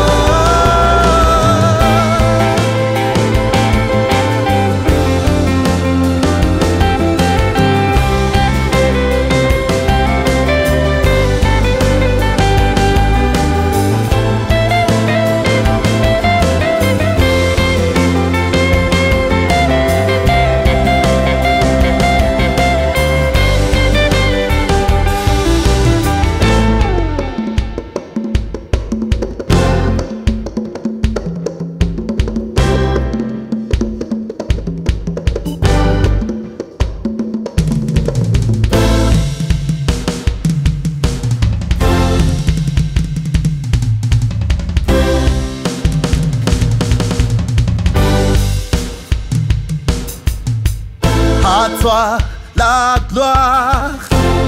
À toi la gloire,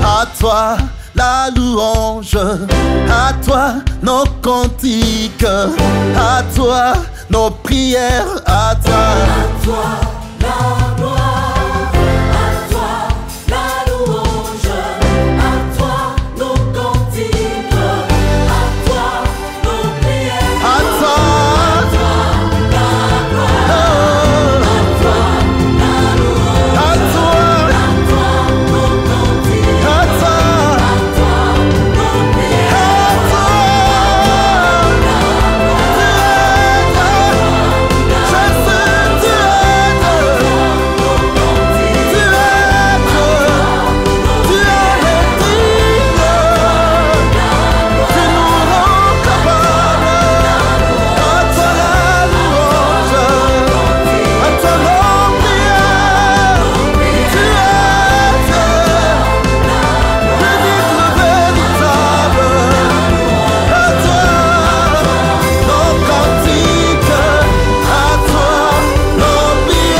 à toi la louange, à toi nos cantiques, à toi nos prières, à toi. À toi la gloire, à toi la louange, à toi nos cantiques, à toi nos prières, à toi la gloire, à toi la louange, à toi nos cantiques, à toi nos prières,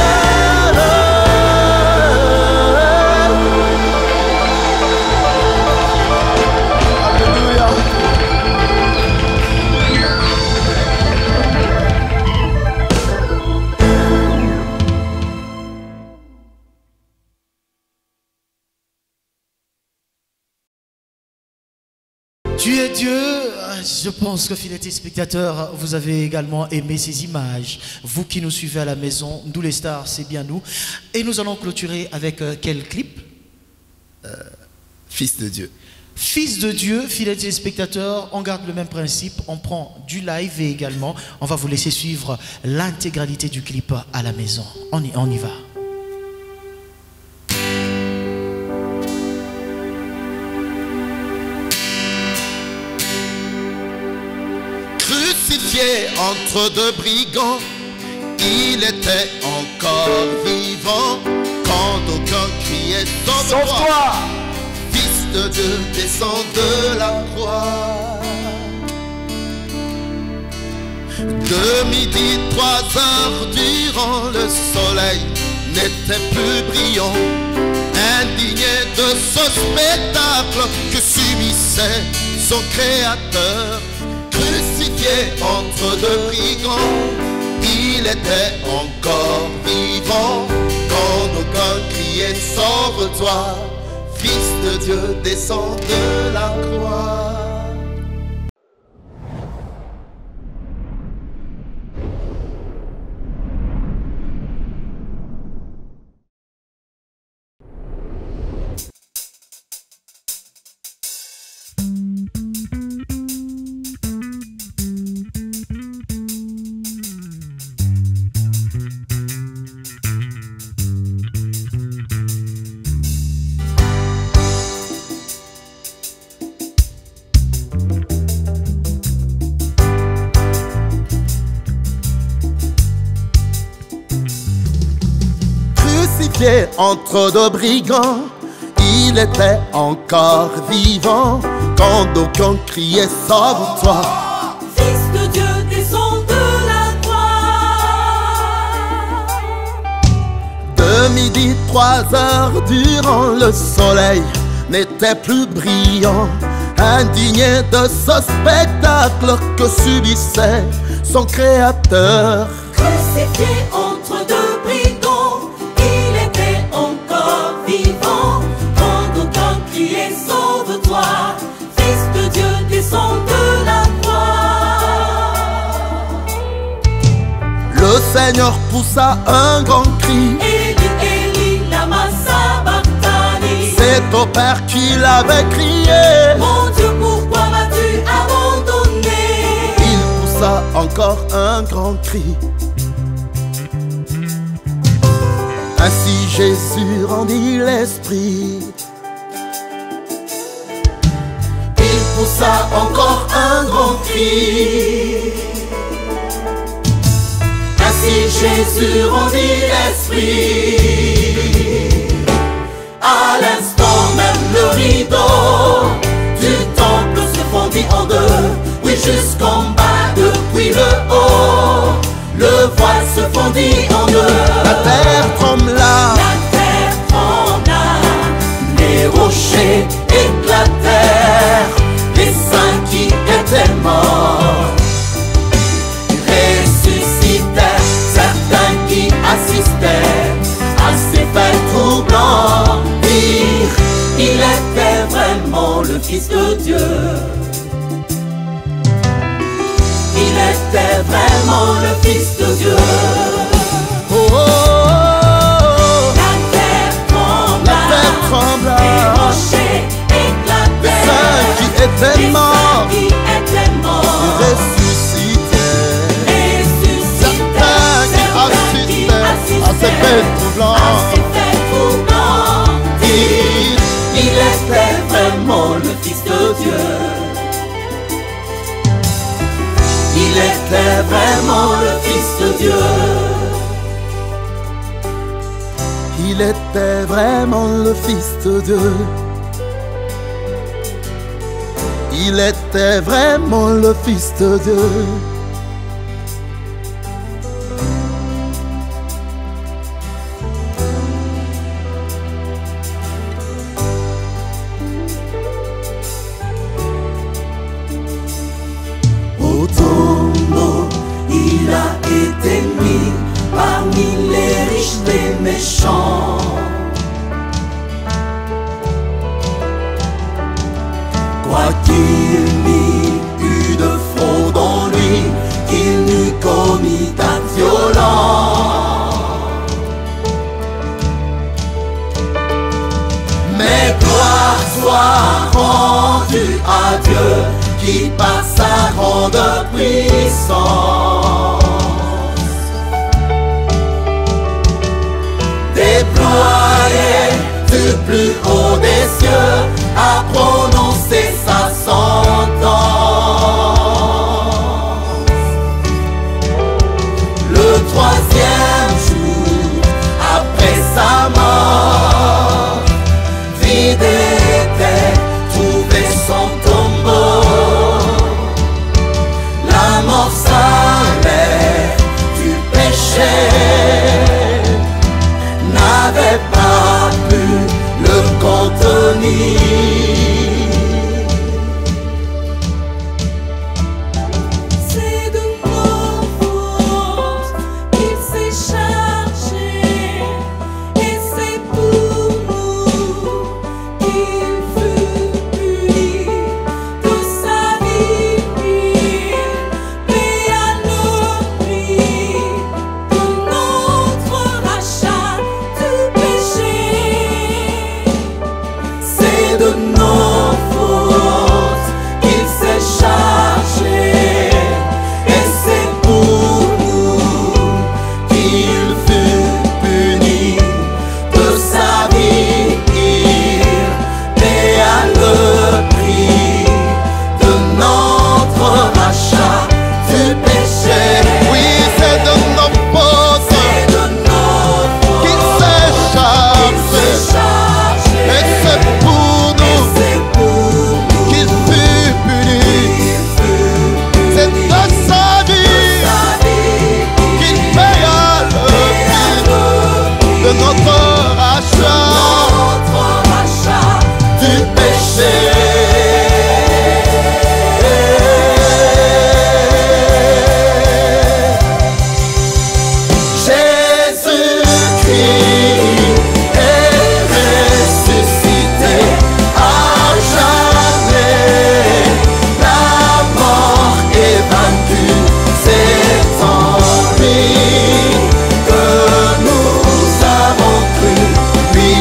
Tu es Dieu. Je pense que, fidèles téléspectateurs, vous avez également aimé ces images. Vous qui nous suivez à la maison, nous les stars, c'est bien nous. Et nous allons clôturer avec quel clip? Fils de Dieu. Fils de Dieu, fidèles téléspectateurs, on garde le même principe. On prend du live et également, on va vous laisser suivre l'intégralité du clip à la maison. On y va. Crucifié entre deux brigands, il était encore vivant quand d'aucuns criaient sauve-toi. Fils de Dieu descend de la croix. De midi 3 heures durant, le soleil n'était plus brillant, indigné de ce spectacle que subissait son créateur. Crucifié entre deux brigands, il était encore vivant quand d'aucuns criaient sauve-toi. Fils de Dieu descend de la croix. Entre deux brigands, il était encore vivant quand d'aucuns criaient sauve-toi. Fils de Dieu descend de la croix. De midi 3 heures durant, le soleil n'était plus brillant, indigné de ce spectacle que subissait son créateur. Crucifié entre deux brigands, il était encore vivant quand d'aucuns criaient sauve-toi. Fils de Dieu descend de la croix. Le Seigneur poussa un grand cri. Élie, Élie, lama sabachthani. C'est au Père qu'il avait crié. Mon Dieu, pourquoi m'as-tu abandonné? Il poussa encore un grand cri. Ainsi Jésus rendit l'esprit. Il poussa encore un grand cri. Ainsi Jésus rendit l'esprit. À l'instant même le rideau du temple se fondit en deux. Oui, jusqu'en bas depuis le haut, le voile se fondit en deux. La terre trembla. La terre trembla. fait troublant dire il était vraiment le Fils de Dieu. Il était vraiment le Fils de Dieu. Oh, oh, oh. La terre trembla, les rochers éclataient, les saints qui étaient morts, ressuscitaient, à ces faits troublants. Il était vraiment le Fils de Dieu. Il était vraiment le Fils de Dieu. Il était vraiment le Fils de Dieu. Il était vraiment le Fils de Dieu. Au tombeau, il a été mis parmi les riches des méchants. Quoiqu'il n'y eût de fraude en lui, qu'il n'eût commis d'actes violents, mais gloire soit rendue à Dieu, qui par sa grande puissance déployé du plus haut des cieux a prononcé sa sentence. Le troisième jour après sa mort, vide était trouvé son tombeau. La mort s'enlève du péché, n'avait pas pu le contenir. C'est de nos fautes qu'il s'est chargé, et c'est pour nous qu'il fut puni. De sa vie il paya le prix de notre rachat du péché. C'est de nos fautes qu'il s'est chargé, et c'est pour nous qu'il fut puni. De sa vie il paya le prix de notre rachat du péché. Oui, c'est de nos fautes C'est de nos qu'il fautes s'est chargé, et c'est pour nous qu'il fut puni. C'est de sa vie qu'il paya le prix de notre rachat du péché. Jésus-Christ est ressuscité à jamais. La mort est vaincue, c'est en lui que nous avons cru. Lui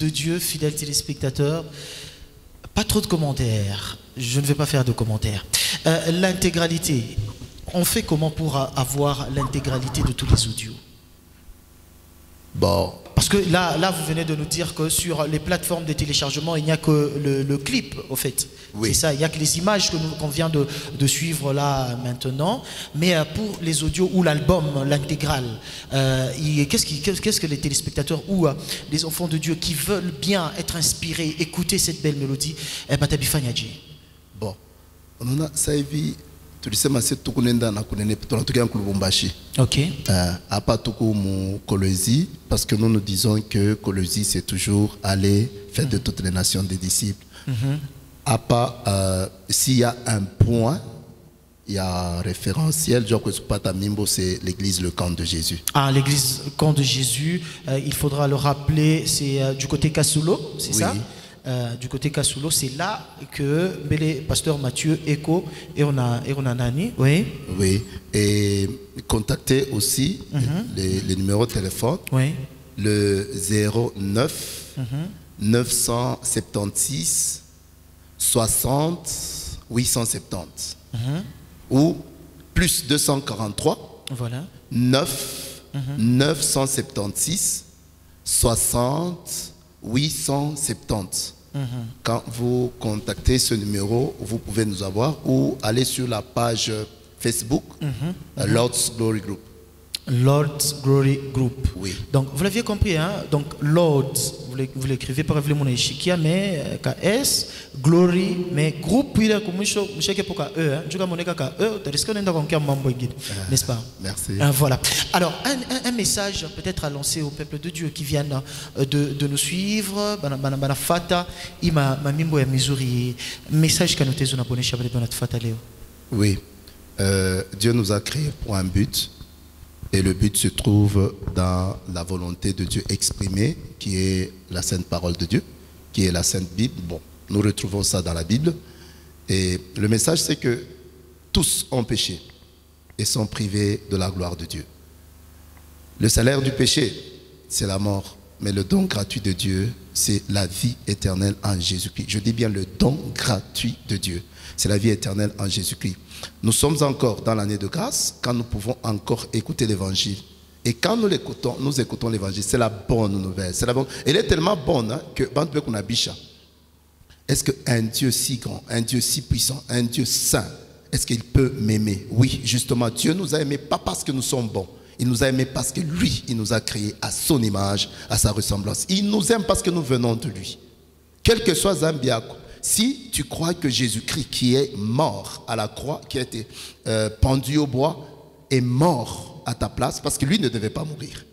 de Dieu, fidèles téléspectateurs. Pas trop de commentaires. Je ne vais pas faire de commentaires. L'intégralité. On fait comment pour avoir l'intégralité de tous les audios? Bon. Parce que là, vous venez de nous dire que sur les plateformes de téléchargement, il n'y a que le clip, au fait. Oui. C'est ça, il n'y a que les images qu'on vient de suivre là maintenant. Mais pour les audios ou l'album, l'intégrale, qu'est-ce que les téléspectateurs ou les enfants de Dieu qui veulent bien être inspirés, écouter cette belle mélodie, bon, on a ça évi. Tu sais, c'est tout kunenda na kunene petona tukia Lubumbashi. Ok. À pas tout comme Colosie, parce que nous disons que Colosie c'est toujours aller faire de toutes les nations des disciples. À pas s'il y a un point, il y a un référentiel. Genre que Patamimbo c'est l'église le camp de Jésus. Ah, l'église camp de Jésus. Il faudra le rappeler. C'est du côté Kasulo, c'est ça? Du côté Kasulo, c'est là que le pasteur Mathieu Eko et on a Nani, oui. Oui, et contactez aussi les numéros de téléphone. Oui. Le 09 976 60 870 ou plus 243 voilà. 976 60 870. Quand vous contactez ce numéro, vous pouvez nous avoir ou aller sur la page Facebook Lord's Glory Group. Lord's Glory Group. Oui. Donc vous l'aviez compris, hein? Donc Lord's, vous l'écrivez par exemple mon échiquier, mais KS Glory, mais groupe puis là comme je sais pour E, hein? Je vais monnaie E, tu risques d'être encore membre guide, n'est-ce pas? Merci. Voilà. Alors un message peut-être à lancer au peuple de Dieu qui viennent de nous suivre. Bana fata ima mamimbo ya Missouri. Message que nous te zona bonne chabale bana fata Léo. Oui. Dieu nous a créés pour un but. Et le but se trouve dans la volonté de Dieu exprimée, qui est la sainte parole de Dieu, qui est la sainte Bible. Bon, nous retrouvons ça dans la Bible. Et le message, c'est que tous ont péché et sont privés de la gloire de Dieu. Le salaire du péché, c'est la mort. Mais le don gratuit de Dieu, c'est la vie éternelle en Jésus-Christ. Je dis bien le don gratuit de Dieu. C'est la vie éternelle en Jésus-Christ. Nous sommes encore dans l'année de grâce quand nous pouvons encore écouter l'évangile. Et quand nous écoutons l'évangile, c'est la bonne nouvelle. C'est la bonne. Elle est tellement bonne que est-ce qu'un Dieu si grand, un Dieu si puissant, un Dieu saint, est-ce qu'il peut m'aimer? Oui, justement, Dieu nous a aimés pas parce que nous sommes bons. Il nous a aimés parce que lui, il nous a créés à son image, à sa ressemblance. Il nous aime parce que nous venons de lui. Quel que soit Zambiako, si tu crois que Jésus-Christ qui est mort à la croix, qui a été pendu au bois, est mort à ta place, parce que lui ne devait pas mourir.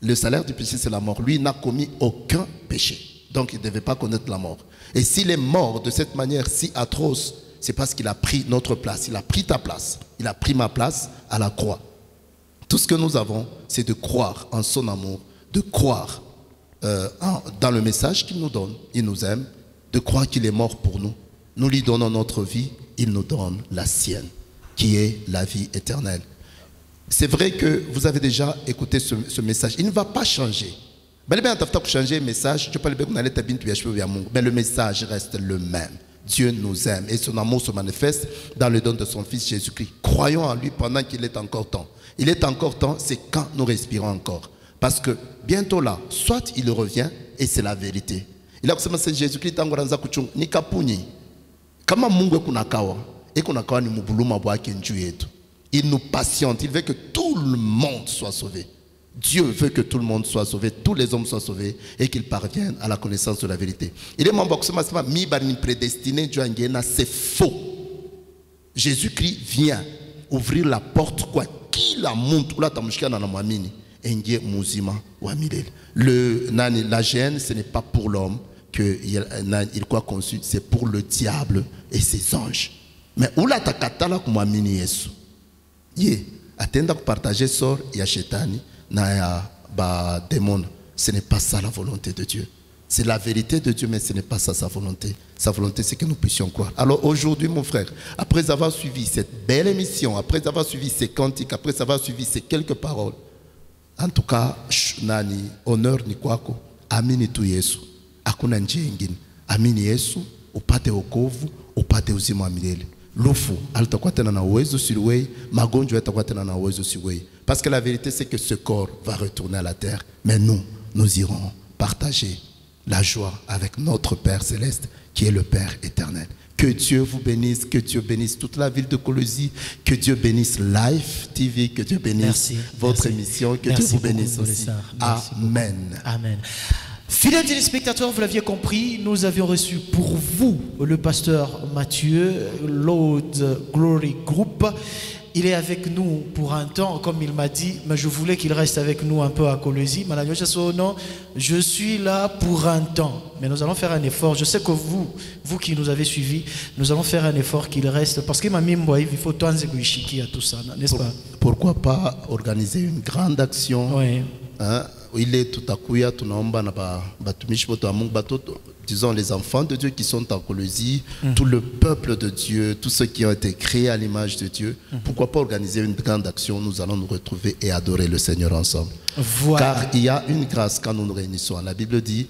Le salaire du péché, c'est la mort. Lui n'a commis aucun péché. Donc il ne devait pas connaître la mort. Et s'il est mort de cette manière si atroce, c'est parce qu'il a pris notre place. Il a pris ta place. Il a pris ma place à la croix. Tout ce que nous avons, c'est de croire en son amour, de croire dans le message qu'il nous donne. Il nous aime, de croire qu'il est mort pour nous. Nous lui donnons notre vie, il nous donne la sienne, qui est la vie éternelle. C'est vrai que vous avez déjà écouté ce message. Il ne va pas changer. Mais le message reste le même. Dieu nous aime et son amour se manifeste dans le don de son Fils Jésus-Christ. Croyons en lui pendant qu'il est encore temps. Il est encore temps, c'est quand nous respirons encore. Parce que bientôt là, soit il revient et c'est la vérité. Il a kusema c'est Jésus-Christ tangoranza kuchunga ni kapuni. Kama Mungu kunakawa et kunakawa ni mubuluma bwake njuu yetu. Il nous patiente, il veut que tout le monde soit sauvé. Dieu veut que tout le monde soit sauvé, tous les hommes soient sauvés et qu'ils parviennent à la connaissance de la vérité. Il est membre de mi bani prédestiné, c'est faux. Jésus-Christ vient ouvrir la porte quoi qu'il a monté ou la tamushika na mwamini engie muzima wa milele. La gêne, ce n'est pas pour l'homme qu'il croit conçu, c'est pour le diable et ses anges. Mais où la takatala kumwamini Yesu. Ye atenda partager sort ya shetani na ya ba démon. Ce n'est pas ça la volonté de Dieu. C'est la vérité de Dieu, mais ce n'est pas ça sa volonté. Sa volonté, c'est que nous puissions croire. Alors aujourd'hui, mon frère, après avoir suivi cette belle émission, après avoir suivi ces cantiques, après avoir suivi ces quelques paroles, en tout cas, nani honneur ni kwako, amini tu Yesu, hakuna njia ingine. Amini Yesu, upate wokovu, upate uzima wa milele. Lufu alitakuwa tena na uwezo sur wewe, magonjwa yatakuwa tena na uwezo sur wewe. Parce que la vérité c'est que ce corps va retourner à la terre, mais nous irons partager la joie avec notre Père céleste qui est le Père éternel. Que Dieu vous bénisse, que Dieu bénisse toute la ville de Colosie, que Dieu bénisse Life TV, que Dieu bénisse votre émission, que Dieu vous bénisse aussi. Amen. Amen. Fidèles téléspectateurs, vous l'aviez compris, nous avions reçu pour vous le pasteur Mathieu, Lord Glory Group. Il est avec nous pour un temps, comme il m'a dit, mais je voulais qu'il reste avec nous un peu à Colosie. Non, je suis là pour un temps, mais nous allons faire un effort. Je sais que vous qui nous avez suivis, nous allons faire un effort qu'il reste, parce qu'il m'a mis il faut tout ça, n'est-ce pas? Pourquoi pas organiser une grande action? Oui. Hein? Il est tout à coup, disons les enfants de Dieu qui sont en Colosie, tout le peuple de Dieu, tous ceux qui ont été créés à l'image de Dieu. Pourquoi pas organiser une grande action? Nous allons nous retrouver et adorer le Seigneur ensemble. Voilà. Car il y a une grâce quand nous nous réunissons. La Bible dit,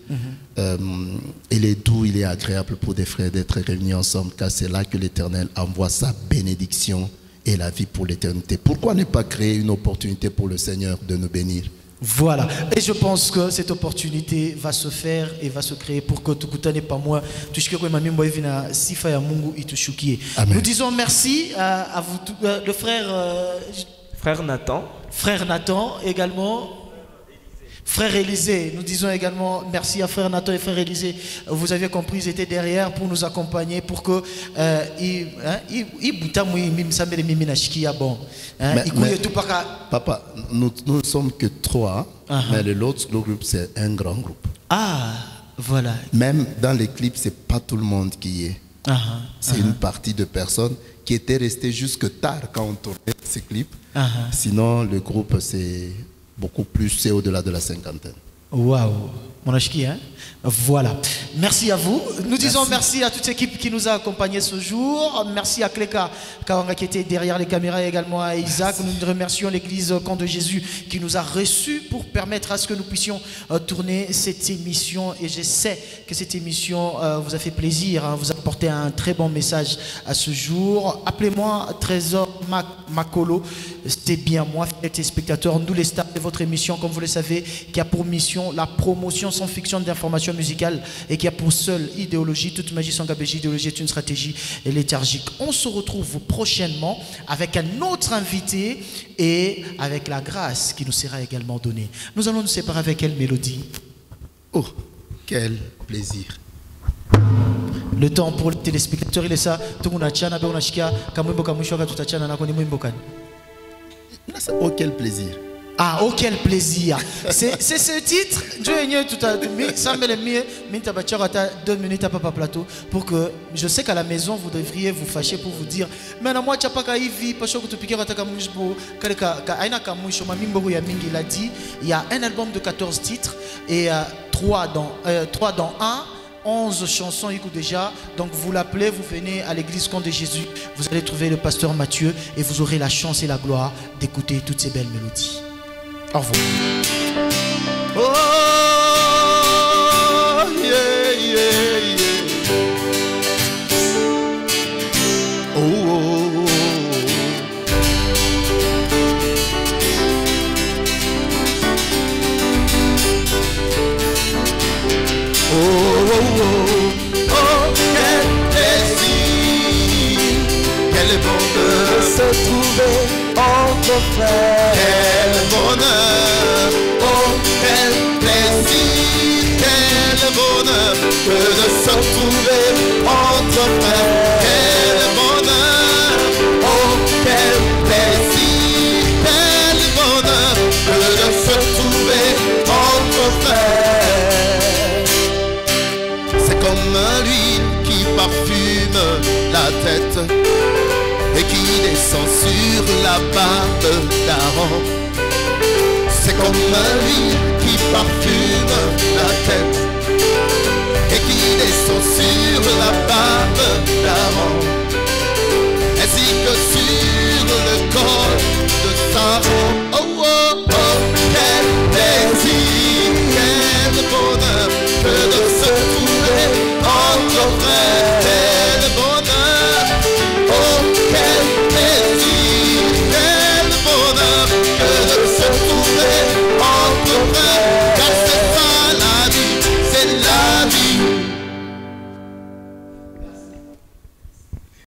il est doux, il est agréable pour des frères d'être réunis ensemble, car c'est là que l'Éternel envoie sa bénédiction et la vie pour l'éternité. Pourquoi ne pas créer une opportunité pour le Seigneur de nous bénir? Voilà, et je pense que cette opportunité va se faire et va se créer pour que tout n'est pas moi. Nous disons merci à vous, le frère Nathan. Frère Nathan également. Frère Élisée, nous disons également merci à Frère Nathan et Frère Élisée. Vous aviez compris, ils étaient derrière pour nous accompagner, pour que Papa, nous ne sommes que 3, mais le Lord's Group c'est un grand groupe. Ah, voilà. Même dans les clips, c'est pas tout le monde qui y est. C'est une partie de personnes qui étaient restées jusque tard quand on tournait ces clips. Sinon, le groupe c'est beaucoup plus, c'est au-delà de la cinquantaine. Waouh, mon achiki, hein? Voilà. Merci à vous. Nous disons merci à toute l'équipe qui nous a accompagnés ce jour. Merci à Kleka Kawanga qui était derrière les caméras et également à Isaac. Nous remercions l'église Camp de Jésus qui nous a reçus pour permettre à ce que nous puissions tourner cette émission. Et je sais que cette émission vous a fait plaisir, hein, vous a apporté un très bon message à ce jour. Appelez-moi Trésor Makolo. C'était bien moi, fidèles spectateurs, nous les stars de votre émission, comme vous le savez, qui a pour mission la promotion sans fiction d'informations musicales et qui a pour seule idéologie, toute magie sans gabégie, idéologie est une stratégie léthargique. On se retrouve prochainement avec un autre invité et avec la grâce qui nous sera également donnée. Nous allons nous séparer avec quelle mélodie? Oh, quel plaisir! Le temps pour les téléspectateurs, il est ça. Tout le monde a tchana, on a chikia, kamwimbo kamushoka tutachana na koni mwimbo kani. Oh, quel plaisir! Ah, oh quel plaisir! C'est ce titre. Ça me le 2 minutes à Papa Plateau pour que je sais qu'à la maison vous devriez vous fâcher pour vous dire mais non moi tu pas kaivi parce que tu piquer kataka mujbo kaleka aina kamusho mamimbo ya mingi. Il a dit il y a un album de 14 titres et 3 dans 1. 11 chansons, écoute déjà. Donc vous l'appelez, vous venez à l'église Camp de Jésus, vous allez trouver le pasteur Mathieu et vous aurez la chance et la gloire d'écouter toutes ces belles mélodies. Au revoir. Oh, yeah, yeah, yeah. Oh, oh, oh. Oh, oh, oh, oh, quel plaisir, quel bonheur se trouver entre frères. Quel bonheur, oh, quel plaisir, quel bonheur que de se trouver entre frères. Quel bonheur, oh, quel plaisir, quel bonheur que de se trouver entre frères. Comme l'huile qui parfume la tête et qui descend sur la barbe d'Aaron. C'est comme l'huile qui parfume la tête et qui descend sur la barbe d'Aaron.